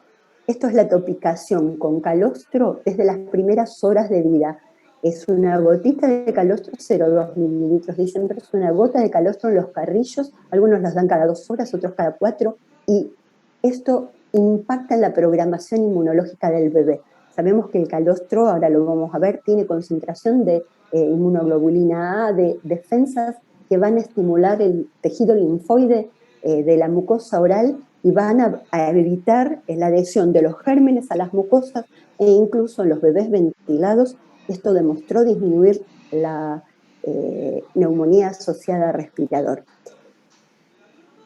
Esto es la topicación con calostro desde las primeras horas de vida. Es una gotita de calostro, 0,2 mililitros, dicen, pero es una gota de calostro en los carrillos, algunos las dan cada 2 horas, otros cada 4, y esto impacta en la programación inmunológica del bebé. Sabemos que el calostro, ahora lo vamos a ver, tiene concentración de inmunoglobulina A, de defensas que van a estimular el tejido linfoide de la mucosa oral y van a evitar la adhesión de los gérmenes a las mucosas, e incluso en los bebés ventilados esto demostró disminuir la neumonía asociada a respirador.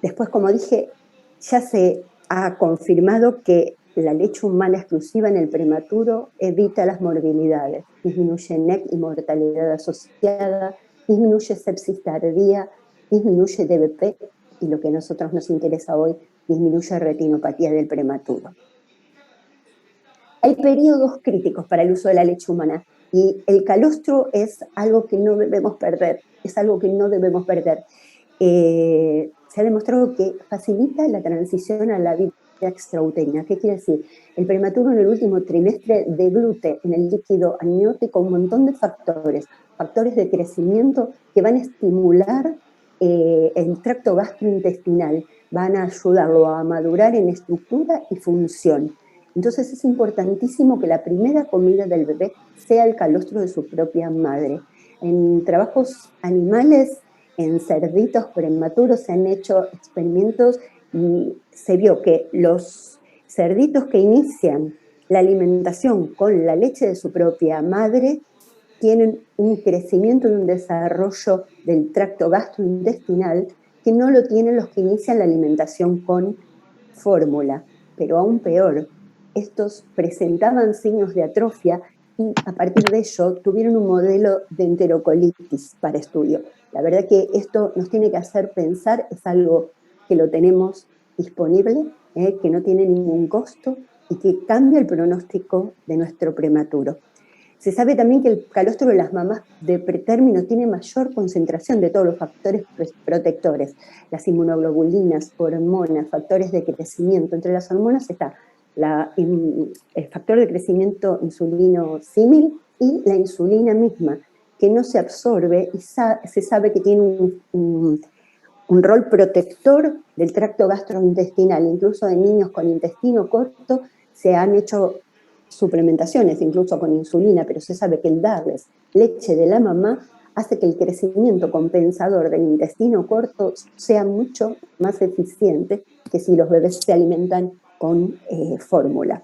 Después, como dije, ya se ha confirmado que la leche humana exclusiva en el prematuro evita las morbilidades, disminuye NEC y mortalidad asociada, disminuye sepsis tardía, disminuye DBP y lo que a nosotros nos interesa hoy, disminuye retinopatía del prematuro. Hay periodos críticos para el uso de la leche humana y el calostro es algo que no debemos perder, Se ha demostrado que facilita la transición a la vida extrauterina. ¿Qué quiere decir? El prematuro en el último trimestre deglute en el líquido amniótico un montón de factores de crecimiento que van a estimular el tracto gastrointestinal, van a ayudarlo a madurar en estructura y función. Entonces es importantísimo que la primera comida del bebé sea el calostro de su propia madre. En trabajos animales, en cerditos prematuros se han hecho experimentos y se vio que los cerditos que inician la alimentación con la leche de su propia madre tienen un crecimiento y un desarrollo del tracto gastrointestinal que no lo tienen los que inician la alimentación con fórmula, pero aún peor, estos presentaban signos de atrofia y a partir de ello tuvieron un modelo de enterocolitis para estudio. La verdad que esto nos tiene que hacer pensar, es algo que lo tenemos disponible, que no tiene ningún costo y que cambia el pronóstico de nuestro prematuro. Se sabe también que el calostro de las mamás de pretérmino tiene mayor concentración de todos los factores protectores, las inmunoglobulinas, hormonas, factores de crecimiento. Entre las hormonas está el factor de crecimiento insulino símil y la insulina misma, que no se absorbe y se sabe que tiene un rol protector del tracto gastrointestinal. Incluso en niños con intestino corto se han hecho suplementaciones, incluso con insulina, pero se sabe que el darles leche de la mamá hace que el crecimiento compensador del intestino corto sea mucho más eficiente que si los bebés se alimentan con fórmula.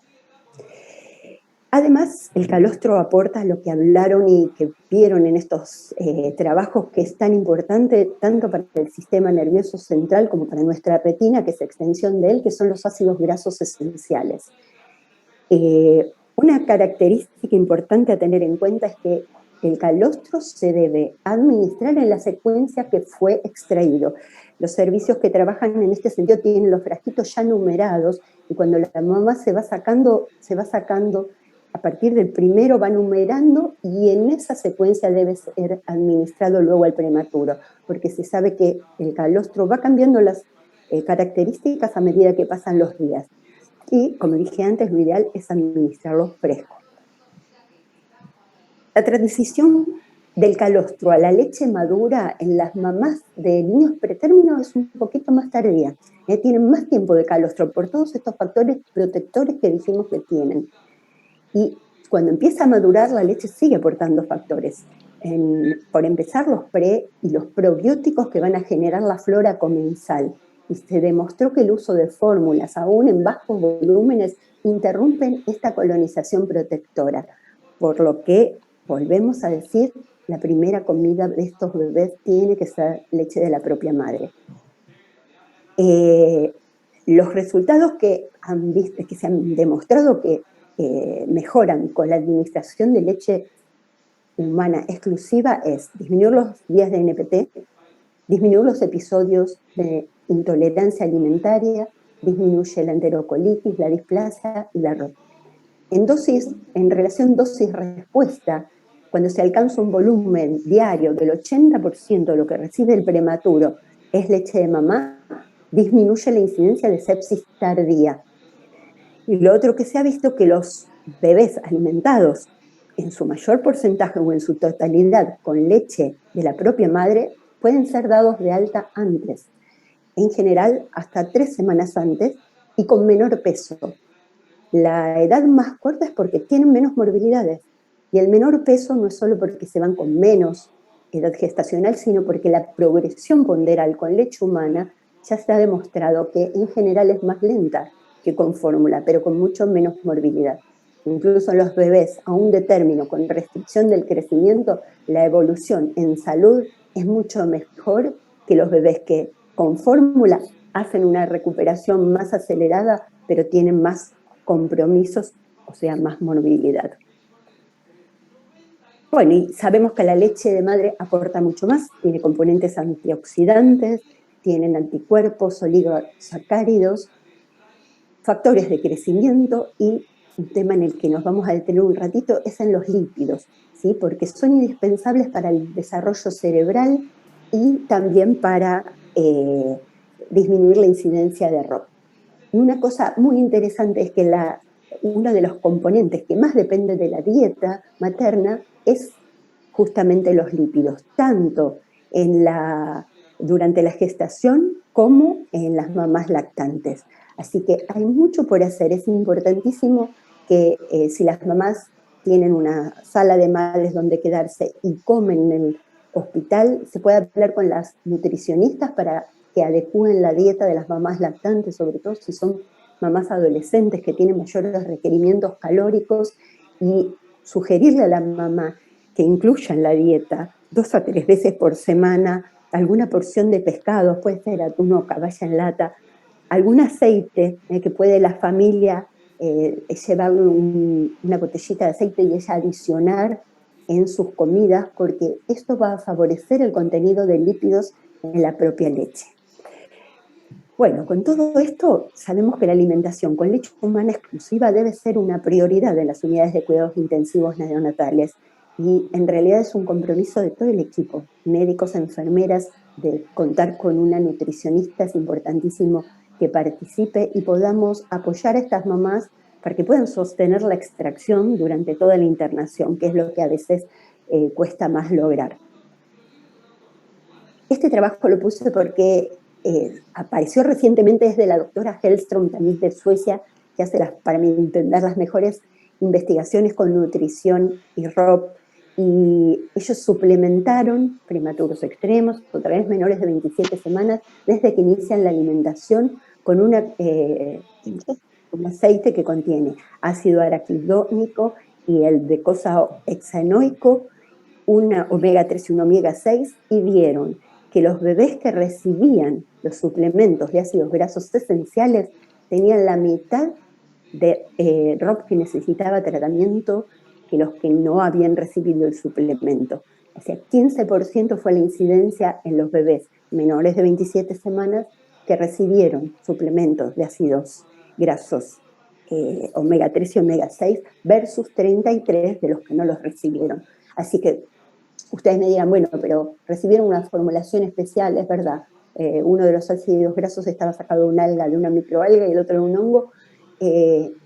Además, el calostro aporta lo que hablaron y que vieron en estos trabajos, que es tan importante tanto para el sistema nervioso central como para nuestra retina, que es extensión de él, que son los ácidos grasos esenciales. Una característica importante a tener en cuenta es que el calostro se debe administrar en la secuencia que fue extraído. Los servicios que trabajan en este sentido tienen los frasquitos ya numerados y cuando la mamá se va sacando a partir del primero va numerando y en esa secuencia debe ser administrado luego al prematuro, porque se sabe que el calostro va cambiando las características a medida que pasan los días. Y, como dije antes, lo ideal es administrarlo fresco. La transición del calostro a la leche madura en las mamás de niños pretérminos es un poquito más tardía. Tienen más tiempo de calostro por todos estos factores protectores que dijimos que tienen. Y cuando empieza a madurar, la leche sigue aportando factores. Por empezar, los pre y los probióticos que van a generar la flora comensal. Y se demostró que el uso de fórmulas, aún en bajos volúmenes, interrumpen esta colonización protectora. por lo que, volvemos a decir, la primera comida de estos bebés tiene que ser leche de la propia madre. Los resultados que se han demostrado que mejoran con la administración de leche humana exclusiva es disminuir los días de NPT, disminuir los episodios de intolerancia alimentaria, disminuye la enterocolitis, la displasia y la ROT. En relación dosis-respuesta, cuando se alcanza un volumen diario del 80% de lo que recibe el prematuro es leche de mamá, disminuye la incidencia de sepsis tardía. Y lo otro que se ha visto que los bebés alimentados en su mayor porcentaje o en su totalidad con leche de la propia madre pueden ser dados de alta antes, en general hasta 3 semanas antes y con menor peso. La edad más corta es porque tienen menos morbilidades y el menor peso no es solo porque se van con menos edad gestacional, sino porque la progresión ponderal con leche humana ya se ha demostrado que en general es más lenta que con fórmula, pero con mucho menos morbilidad. Incluso en los bebés a un término con restricción del crecimiento, la evolución en salud es mucho mejor que los bebés que con fórmula hacen una recuperación más acelerada, pero tienen más compromisos, o sea, más morbilidad. Bueno, y sabemos que la leche de madre aporta mucho más, tiene componentes antioxidantes, tienen anticuerpos, oligosacáridos, factores de crecimiento y un tema en el que nos vamos a detener un ratito es en los lípidos, ¿sí? Porque son indispensables para el desarrollo cerebral y también para disminuir la incidencia de ROP. Y una cosa muy interesante es que uno de los componentes que más depende de la dieta materna es justamente los lípidos, tanto durante la gestación como en las mamás lactantes. Así que hay mucho por hacer. Es importantísimo que si las mamás tienen una sala de madres donde quedarse y comen en el hospital, se puede hablar con las nutricionistas para que adecúen la dieta de las mamás lactantes, sobre todo si son mamás adolescentes que tienen mayores requerimientos calóricos, y sugerirle a la mamá que incluya en la dieta 2 a 3 veces por semana alguna porción de pescado, puede ser atún o caballa en lata, algún aceite que puede la familia llevar una botellita de aceite y ella adicionar en sus comidas, porque esto va a favorecer el contenido de lípidos en la propia leche. Bueno, con todo esto sabemos que la alimentación con leche humana exclusiva debe ser una prioridad de las unidades de cuidados intensivos neonatales, y en realidad es un compromiso de todo el equipo, médicos, enfermeras, de contar con una nutricionista. Es importantísimo que participe y podamos apoyar a estas mamás para que puedan sostener la extracción durante toda la internación, que es lo que a veces cuesta más lograr. Este trabajo lo puse porque apareció recientemente desde la doctora Hellström, también de Suecia, que hace para entender las mejores investigaciones con nutrición y ROP, y ellos suplementaron prematuros extremos, otra vez menores de 27 semanas, desde que inician la alimentación con un aceite que contiene ácido araquidónico y el docosahexaenoico, una omega 3 y una omega 6, y vieron que los bebés que recibían los suplementos de ácidos grasos esenciales tenían la mitad de ROP que necesitaba tratamiento que los que no habían recibido el suplemento. O sea, 15% fue la incidencia en los bebés menores de 27 semanas que recibieron suplementos de ácidos grasos omega 3 y omega 6 versus 33 de los que no los recibieron. Así que ustedes me dirán, bueno, pero recibieron una formulación especial, es verdad. Uno de los ácidos grasos estaba sacado de una alga, de una microalga, y el otro de un hongo.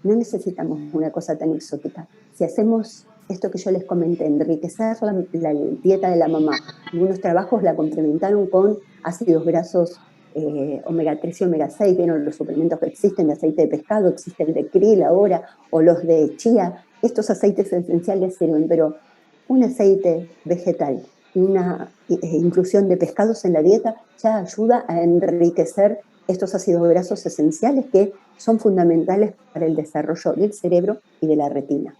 No necesitamos una cosa tan exótica. Si hacemos esto que yo les comenté, enriquecer la dieta de la mamá, algunos trabajos la complementaron con ácidos grasos omega 3 y omega 6, vieron los suplementos que existen de aceite de pescado, existe el de krill ahora, o los de chía. Estos aceites esenciales sirven, pero un aceite vegetal y una inclusión de pescados en la dieta ya ayuda a enriquecer estos ácidos grasos esenciales que son fundamentales para el desarrollo del cerebro y de la retina.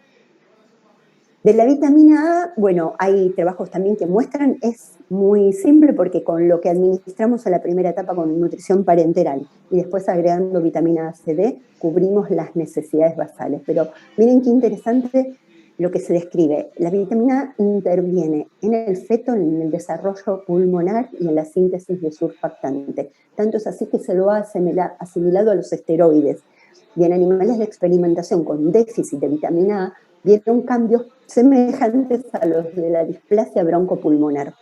De la vitamina A, bueno, hay trabajos también que muestran, es muy simple porque con lo que administramos en la primera etapa con nutrición parenteral y después agregando vitamina A, C, D, cubrimos las necesidades basales. Pero miren qué interesante lo que se describe. La vitamina A interviene en el feto, en el desarrollo pulmonar y en la síntesis de surfactante. Tanto es así que se lo ha asimilado a los esteroides. Y en animales de experimentación con déficit de vitamina A, vieron cambios semejantes a los de la displasia broncopulmonar.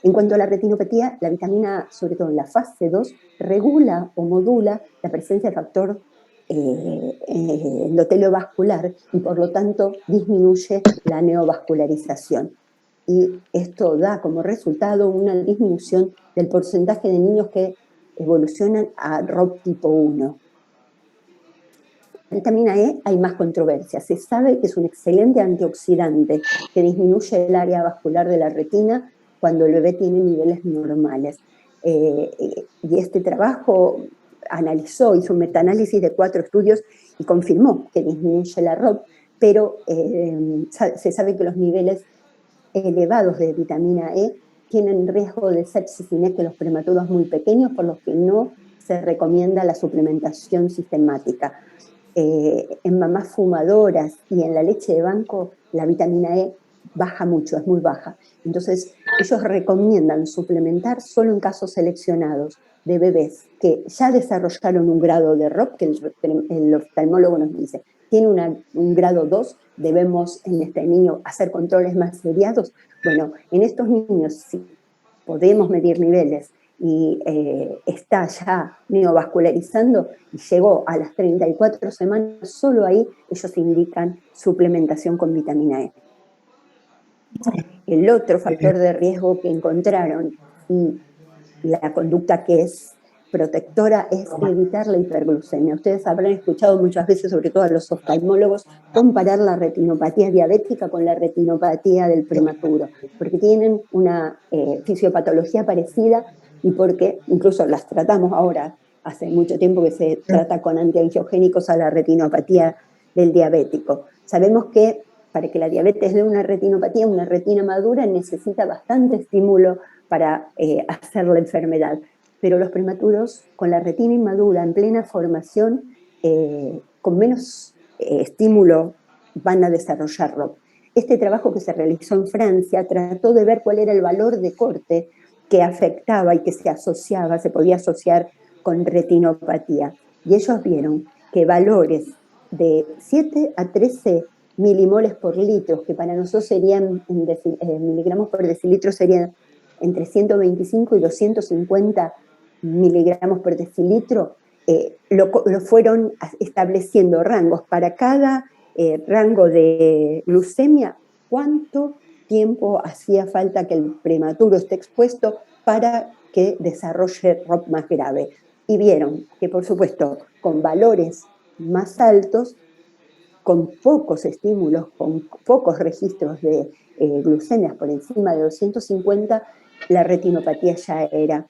En cuanto a la retinopatía, la vitamina A, sobre todo en la fase 2, regula o modula la presencia de factor endotelio vascular y por lo tanto disminuye la neovascularización. Y esto da como resultado una disminución del porcentaje de niños que evolucionan a ROP tipo 1. La vitamina E hay más controversia. Se sabe que es un excelente antioxidante que disminuye el área vascular de la retina cuando el bebé tiene niveles normales. Y este trabajo hizo un metaanálisis de 4 estudios y confirmó que disminuye la ROP, pero se sabe que los niveles elevados de vitamina E tienen riesgo de sepsis y NEC en los prematuros muy pequeños, por lo que no se recomienda la suplementación sistemática. En mamás fumadoras y en la leche de banco, la vitamina E baja mucho, es muy baja. Entonces, ellos recomiendan suplementar solo en casos seleccionados de bebés que ya desarrollaron un grado de ROP, que el oftalmólogo nos dice, tiene un grado 2, debemos en este niño hacer controles más seriados. Bueno, en estos niños, si podemos medir niveles y está ya neovascularizando y llegó a las 34 semanas, solo ahí ellos indican suplementación con vitamina E. El otro factor de riesgo que encontraron y la conducta que es protectora es evitar la hiperglucemia. Ustedes habrán escuchado muchas veces, sobre todo a los oftalmólogos, comparar la retinopatía diabética con la retinopatía del prematuro, porque tienen una fisiopatología parecida y porque incluso las tratamos ahora, hace mucho tiempo que se trata con antiangiogénicos a la retinopatía del diabético. Sabemos que para que la diabetes dé una retinopatía, una retina madura necesita bastante estímulo para hacer la enfermedad. Pero los prematuros con la retina inmadura en plena formación, con menos estímulo van a desarrollar ROP. Este trabajo que se realizó en Francia trató de ver cuál era el valor de corte que afectaba y que se podía asociar con retinopatía. Y ellos vieron que valores de 7 a 13 milimoles por litro, que para nosotros serían, miligramos por decilitro serían entre 125 y 250 miligramos por decilitro, lo fueron estableciendo rangos para cada rango de glucemia, cuánto tiempo hacía falta que el prematuro esté expuesto para que desarrolle ROP más grave. Y vieron que, por supuesto, con valores más altos, con pocos estímulos, con pocos registros de glucemias por encima de 250, la retinopatía ya era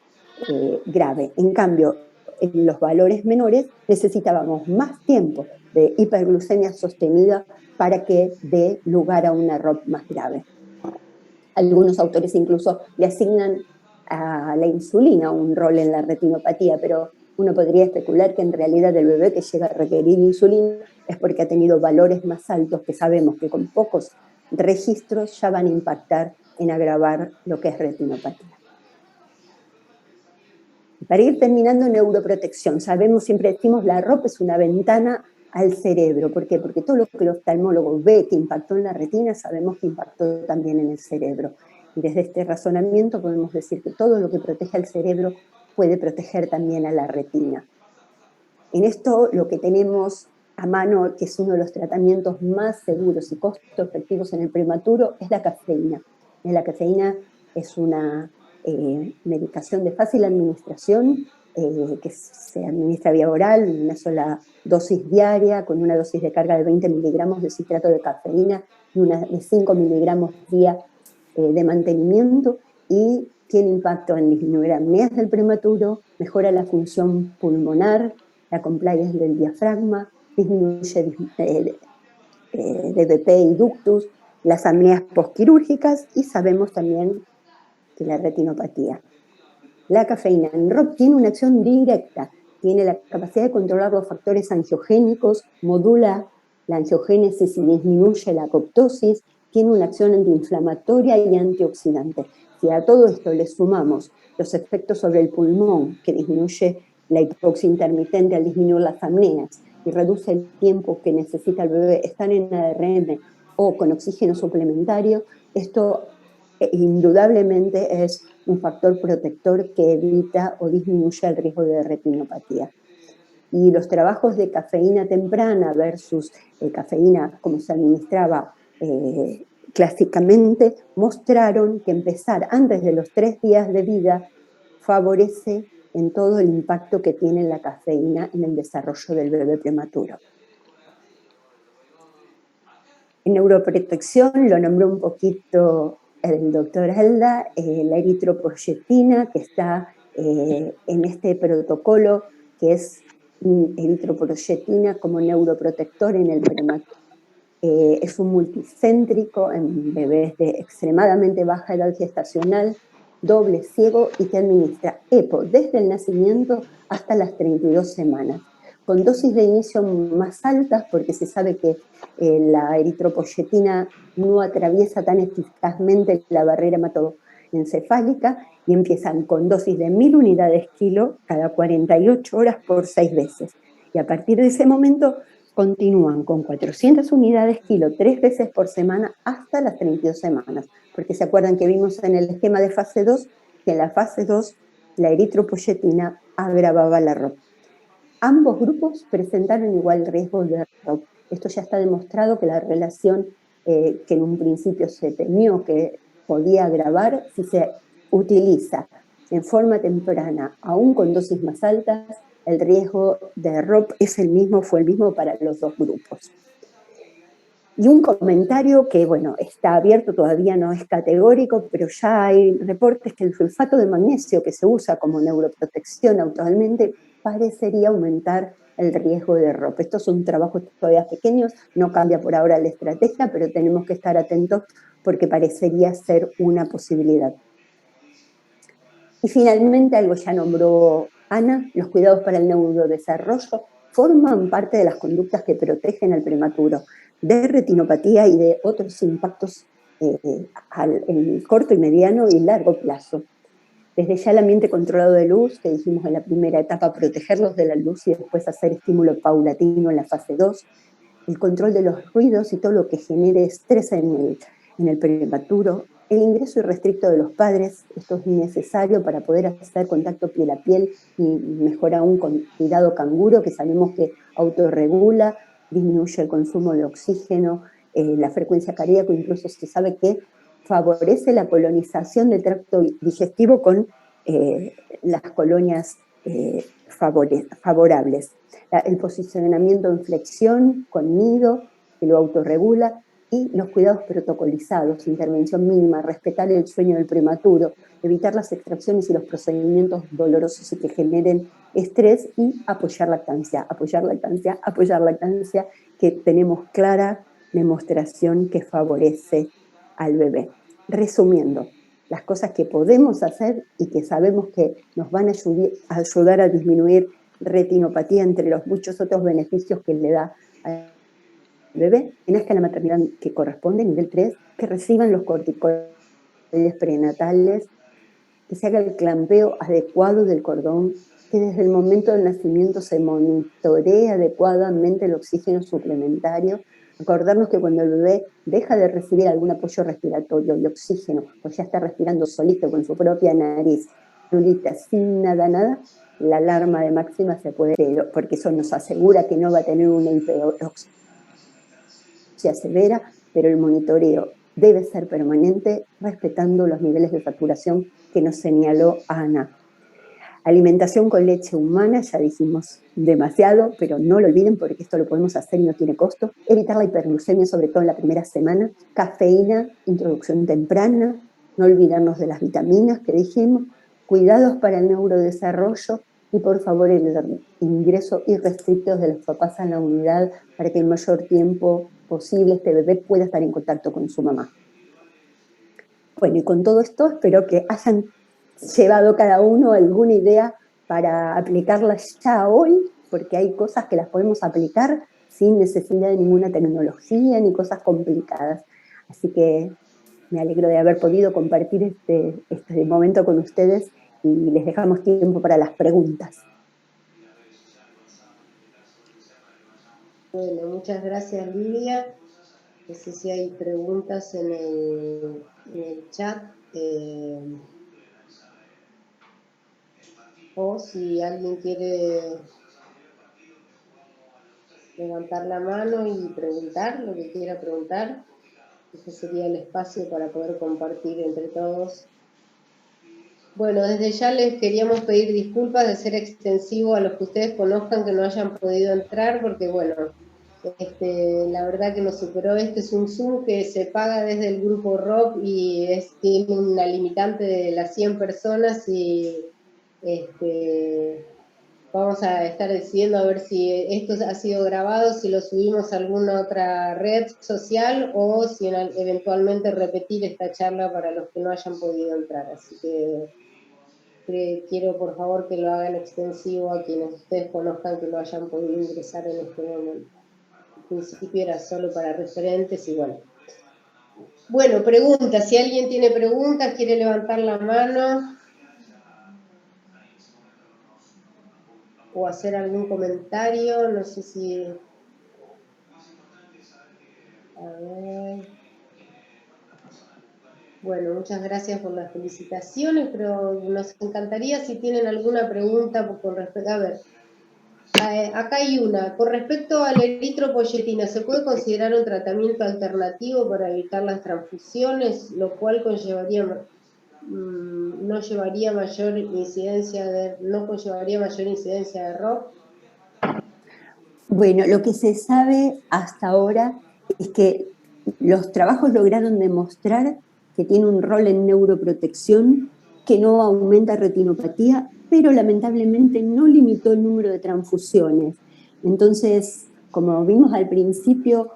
grave. En cambio, en los valores menores necesitábamos más tiempo de hiperglucemia sostenida para que dé lugar a una ROP más grave. Algunos autores incluso le asignan a la insulina un rol en la retinopatía, pero uno podría especular que en realidad el bebé que llega a requerir insulina es porque ha tenido valores más altos que sabemos que con pocos registros ya van a impactar en agravar lo que es retinopatía. Para ir terminando, neuroprotección. Sabemos, siempre decimos, la ROP es una ventana al cerebro. ¿Por qué? Porque todo lo que el oftalmólogo ve que impactó en la retina, sabemos que impactó también en el cerebro. Y desde este razonamiento podemos decir que todo lo que protege al cerebro puede proteger también a la retina. En esto lo que tenemos a mano, que es uno de los tratamientos más seguros y costo efectivos en el prematuro, es la cafeína. La cafeína es una medicación de fácil administración que se administra vía oral, una sola dosis diaria, con una dosis de carga de 20 miligramos de citrato de cafeína y una de 5 miligramos día de mantenimiento, y tiene impacto en disminuir apneas del prematuro, mejora la función pulmonar, la compliance del diafragma, disminuye DVP y ductus, las apneas postquirúrgicas y sabemos también que la retinopatía. La cafeína en ROP tiene una acción directa, tiene la capacidad de controlar los factores angiogénicos, modula la angiogénesis y disminuye la apoptosis, tiene una acción antiinflamatoria y antioxidante. Si a todo esto le sumamos los efectos sobre el pulmón, que disminuye la hipoxia intermitente al disminuir las apneas y reduce el tiempo que necesita el bebé estar en ARN o con oxígeno suplementario, esto indudablemente es un factor protector que evita o disminuye el riesgo de retinopatía. Y los trabajos de cafeína temprana versus cafeína como se administraba clásicamente mostraron que empezar antes de los 3 días de vida favorece en todo el impacto que tiene la cafeína en el desarrollo del bebé prematuro. En neuroprotección lo nombró un poquito el doctor Alda, la eritropoyetina que está en este protocolo que es eritropoyetina como neuroprotector en el prematuro. Es un multicéntrico en bebés de extremadamente baja edad gestacional, doble ciego y que administra EPO desde el nacimiento hasta las 32 semanas, con dosis de inicio más altas porque se sabe que la eritropoyetina no atraviesa tan eficazmente la barrera hematoencefálica y empiezan con dosis de 1000 unidades kilo cada 48 horas por 6 veces. Y a partir de ese momento continúan con 400 unidades kilo 3 veces por semana hasta las 32 semanas. Porque se acuerdan que vimos en el esquema de fase 2 que en la fase 2 la eritropoyetina agravaba la ROP. Ambos grupos presentaron igual riesgo de ROP. Esto ya está demostrado que la relación que en un principio se temió que podía agravar, si se utiliza en forma temprana, aún con dosis más altas, el riesgo de ROP fue el mismo para los dos grupos. Y un comentario que, bueno, está abierto, todavía no es categórico, pero ya hay reportes que el sulfato de magnesio que se usa como neuroprotección actualmente parecería aumentar el riesgo de ROP. Estos son trabajos todavía pequeños, no cambia por ahora la estrategia, pero tenemos que estar atentos porque parecería ser una posibilidad. Y finalmente, algo ya nombró Ana, los cuidados para el neurodesarrollo forman parte de las conductas que protegen al prematuro de retinopatía y de otros impactos en corto y mediano y largo plazo. Desde ya el ambiente controlado de luz, que dijimos en la primera etapa, protegerlos de la luz y después hacer estímulo paulatino en la fase 2, el control de los ruidos y todo lo que genere estrés en el prematuro, el ingreso irrestricto de los padres, esto es necesario para poder hacer contacto piel a piel y mejor aún con cuidado canguro, que sabemos que autorregula, disminuye el consumo de oxígeno, la frecuencia cardíaca, incluso se sabe que favorece la colonización del tracto digestivo con las colonias favorables. El posicionamiento en flexión con nido, que lo autorregula, y los cuidados protocolizados, intervención mínima, respetar el sueño del prematuro, evitar las extracciones y los procedimientos dolorosos y que generen estrés y apoyar lactancia, que tenemos clara demostración que favorece al bebé. Resumiendo, las cosas que podemos hacer y que sabemos que nos van a ayudar a disminuir retinopatía entre los muchos otros beneficios que le da al bebé, que nazca la maternidad que corresponde, nivel 3, que reciban los corticoides prenatales, que se haga el clampeo adecuado del cordón, que desde el momento del nacimiento se monitoree adecuadamente el oxígeno suplementario. Acordarnos que cuando el bebé deja de recibir algún apoyo respiratorio y oxígeno, o ya está respirando solito con su propia nariz, sin nada, la alarma de máxima se puede, porque eso nos asegura que no va a tener una hiperoxia severa, pero el monitoreo debe ser permanente, respetando los niveles de saturación que nos señaló Ana. Alimentación con leche humana, ya dijimos demasiado, pero no lo olviden porque esto lo podemos hacer y no tiene costo. Evitar la hiperglucemia, sobre todo en la primera semana. Cafeína, introducción temprana. No olvidarnos de las vitaminas que dijimos. Cuidados para el neurodesarrollo y por favor el ingreso irrestricto de los papás a la unidad para que el mayor tiempo posible este bebé pueda estar en contacto con su mamá. Bueno, y con todo esto espero que hayan llevado cada uno alguna idea para aplicarlas ya hoy, porque hay cosas que las podemos aplicar sin necesidad de ninguna tecnología ni cosas complicadas. Así que me alegro de haber podido compartir este momento con ustedes y les dejamos tiempo para las preguntas. Bueno, muchas gracias, Lidia. No sé si hay preguntas en el chat. O si alguien quiere levantar la mano y preguntar lo que quiera preguntar. Este sería el espacio para poder compartir entre todos. Bueno, desde ya les queríamos pedir disculpas de ser extensivo a los que ustedes conozcan que no hayan podido entrar, porque bueno, la verdad que nos superó. Este es un Zoom que se paga desde el grupo ROC y tiene una limitante de las 100 personas y vamos a estar decidiendo a ver si esto ha sido grabado, si lo subimos a alguna otra red social o si eventualmente repetir esta charla para los que no hayan podido entrar. Así que quiero por favor que lo hagan extensivo a quienes ustedes conozcan que no hayan podido ingresar en este momento. En principio era solo para referentes y bueno. Bueno, preguntas. Si alguien tiene preguntas, quiere levantar la mano o hacer algún comentario, no sé si... A ver... Bueno, muchas gracias por las felicitaciones, pero nos encantaría si tienen alguna pregunta con respecto... A ver, acá hay una. Con respecto a la eritropoyetina, ¿se puede considerar un tratamiento alternativo para evitar las transfusiones, lo cual no conllevaría mayor incidencia de ROP? Bueno, lo que se sabe hasta ahora es que los trabajos lograron demostrar que tiene un rol en neuroprotección, que no aumenta retinopatía, pero lamentablemente no limitó el número de transfusiones. Entonces, como vimos al principio,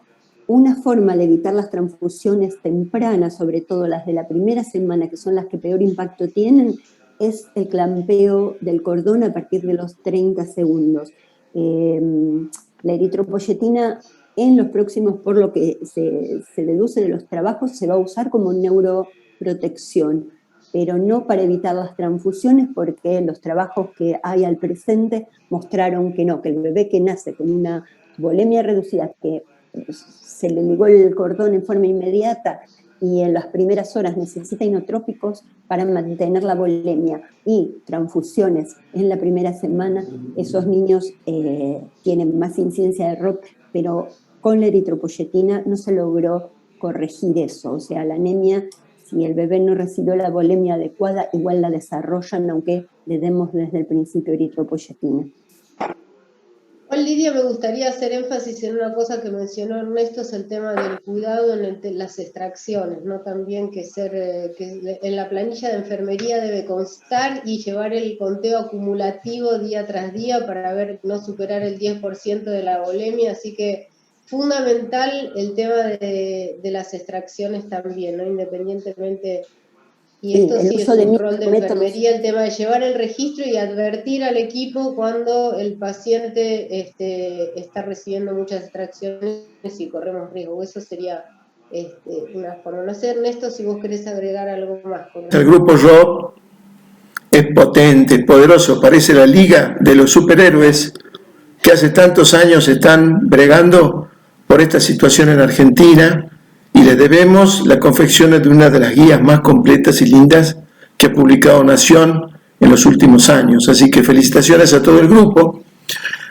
una forma de evitar las transfusiones tempranas, sobre todo las de la primera semana, que son las que peor impacto tienen, es el clampeo del cordón a partir de los 30 segundos. La eritropoyetina en los próximos, por lo que se deduce de los trabajos, se va a usar como neuroprotección, pero no para evitar las transfusiones, porque los trabajos que hay al presente mostraron que no, que el bebé que nace con una volemia reducida, que se le ligó el cordón en forma inmediata y en las primeras horas necesita inotrópicos para mantener la volemia y transfusiones en la primera semana, esos niños tienen más incidencia de ROP, pero con la eritropoyetina no se logró corregir eso. O sea, la anemia, si el bebé no recibió la volemia adecuada, igual la desarrollan, aunque le demos desde el principio eritropoyetina. Lidia, me gustaría hacer énfasis en una cosa que mencionó Ernesto, es el tema del cuidado en las extracciones, ¿no? También que en la planilla de enfermería debe constar y llevar el conteo acumulativo día tras día para no superar el 10% de la volemia, así que fundamental el tema de las extracciones también, ¿no? Independientemente... Y esto sí es un rol de enfermería, el tema de llevar el registro y advertir al equipo cuando el paciente está recibiendo muchas extracciones y corremos riesgo. Eso sería una forma. No sé, Ernesto, si vos querés agregar algo más. El grupo ROP es potente, poderoso, parece la liga de los superhéroes que hace tantos años están bregando por esta situación en Argentina. Y le debemos la confección de una de las guías más completas y lindas que ha publicado Nación en los últimos años. Así que felicitaciones a todo el grupo.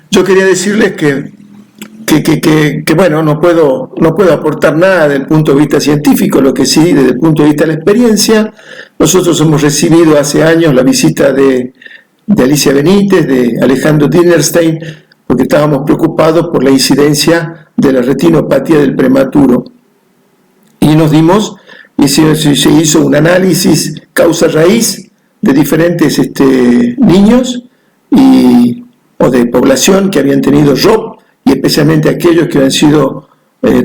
Yo quería decirles que bueno, no puedo aportar nada desde el punto de vista científico, lo que sí, desde el punto de vista de la experiencia. Nosotros hemos recibido hace años la visita de Alicia Benítez, de Alejandro Dinerstein, porque estábamos preocupados por la incidencia de la retinopatía del prematuro. Y nos dimos, y se hizo un análisis causa-raíz de diferentes niños o de población que habían tenido ROP, y especialmente aquellos que habían sido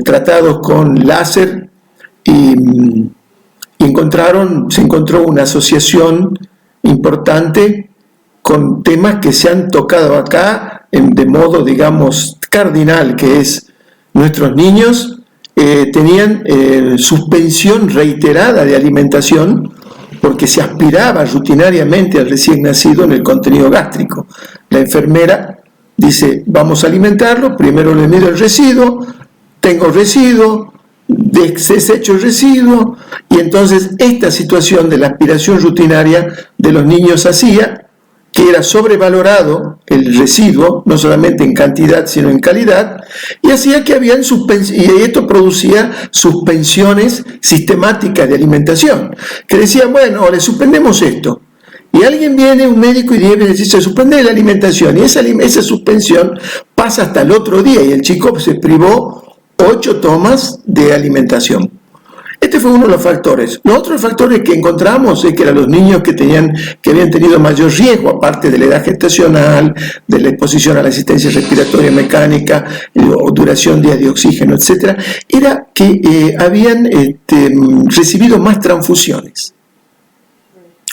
tratados con láser y se encontró una asociación importante con temas que se han tocado acá de modo, digamos, cardinal, que es nuestros niños tenían suspensión reiterada de alimentación porque se aspiraba rutinariamente al recién nacido en el contenido gástrico. La enfermera dice, vamos a alimentarlo, primero le mido el residuo, tengo residuo, desecho el residuo, y entonces esta situación de la aspiración rutinaria de los niños hacía que era sobrevalorado el residuo, no solamente en cantidad sino en calidad, y hacía que habían y esto producía suspensiones sistemáticas de alimentación, que decían, bueno, le suspendemos esto, y alguien viene, un médico, y dice, se suspende la alimentación, y esa suspensión pasa hasta el otro día, y el chico se privó 8 tomas de alimentación. Este fue uno de los factores. Los otros factores que encontramos es que eran los niños que habían tenido mayor riesgo, aparte de la edad gestacional, de la exposición a la asistencia respiratoria mecánica, o duración de días de oxígeno, etc., era que habían recibido más transfusiones.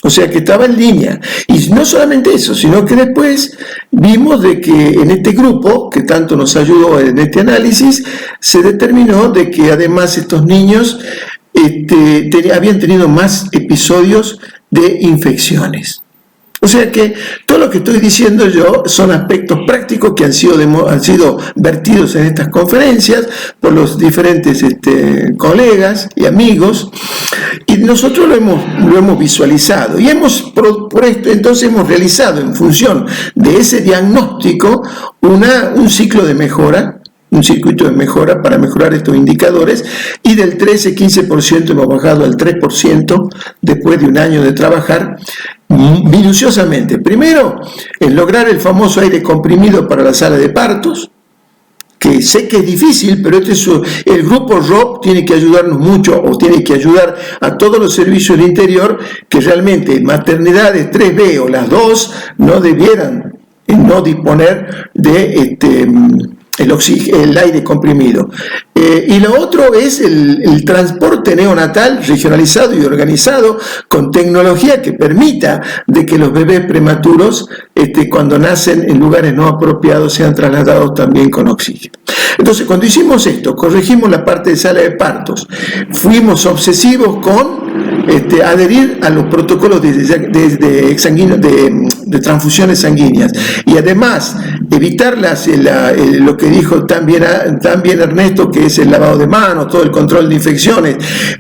O sea que estaba en línea. Y no solamente eso, sino que después vimos de que en este grupo, que tanto nos ayudó en este análisis, se determinó de que además estos niños habían tenido más episodios de infecciones. O sea que todo lo que estoy diciendo yo son aspectos prácticos que han sido vertidos en estas conferencias por los diferentes colegas y amigos, y nosotros lo hemos visualizado y por esto entonces hemos realizado en función de ese diagnóstico un ciclo de mejora, un circuito de mejora para mejorar estos indicadores, y del 13-15% hemos bajado al 3% después de un año de trabajar minuciosamente. Primero, en lograr el famoso aire comprimido para la sala de partos, que sé que es difícil, pero el grupo ROP tiene que ayudarnos mucho, o tiene que ayudar a todos los servicios del interior, que realmente maternidades 3B o las 2 no debieran no disponer de el aire comprimido. Y lo otro es el transporte neonatal regionalizado y organizado con tecnología que permita de que los bebés prematuros cuando nacen en lugares no apropiados sean trasladados también con oxígeno. Entonces, cuando hicimos esto, corregimos la parte de sala de partos, fuimos obsesivos con adherir a los protocolos de transfusiones sanguíneas, y además evitar lo que dijo también Ernesto, que es el lavado de manos, todo el control de infecciones,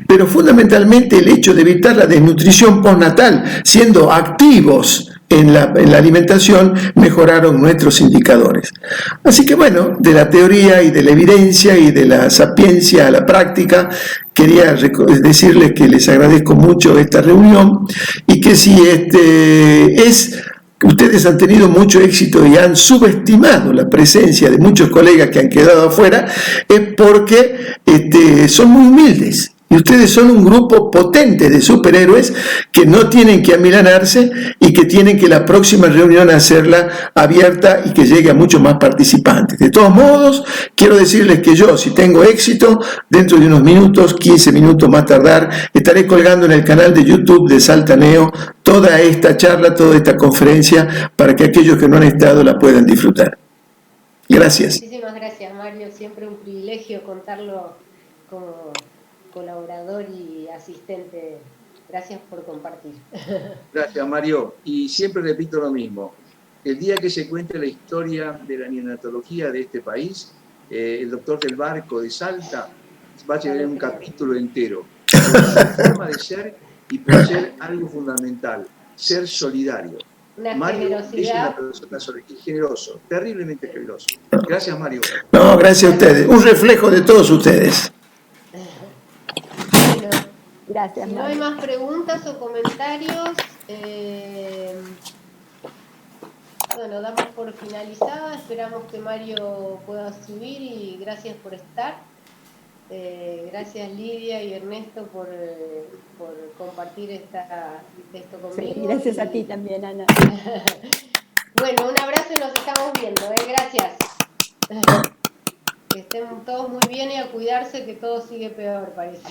pero fundamentalmente el hecho de evitar la desnutrición postnatal, siendo activos en la alimentación, mejoraron nuestros indicadores. Así que bueno, de la teoría y de la evidencia y de la sapiencia a la práctica, quería decirles que les agradezco mucho esta reunión, y que si ustedes han tenido mucho éxito y han subestimado la presencia de muchos colegas que han quedado afuera, es porque son muy humildes. Y ustedes son un grupo potente de superhéroes que no tienen que amilanarse, y que tienen que la próxima reunión hacerla abierta y que llegue a muchos más participantes. De todos modos, quiero decirles que yo, si tengo éxito, dentro de unos minutos, 15 minutos más tardar, estaré colgando en el canal de YouTube de Saltaneo toda esta charla, toda esta conferencia, para que aquellos que no han estado la puedan disfrutar. Gracias. Muchísimas gracias, Mario. Siempre un privilegio contarlo como colaborador y asistente. Gracias por compartir. Gracias, Mario. Y siempre repito lo mismo. El día que se cuente la historia de la neonatología de este país, el doctor del Barco de Salta va a tener un capítulo entero por su forma de ser y por ser algo fundamental, ser solidario. Mario es una persona generoso, terriblemente generoso. Gracias, Mario. No, gracias a ustedes. Un reflejo de todos ustedes. Gracias. Si no hay más preguntas o comentarios, bueno, damos por finalizada. Esperamos que Mario pueda subir, y gracias por estar. Gracias Lidia y Ernesto por compartir esto conmigo. Sí, gracias a ti también, Ana. Bueno, un abrazo y nos estamos viendo. Gracias. Que estén todos muy bien y a cuidarse, que todo sigue peor, parece.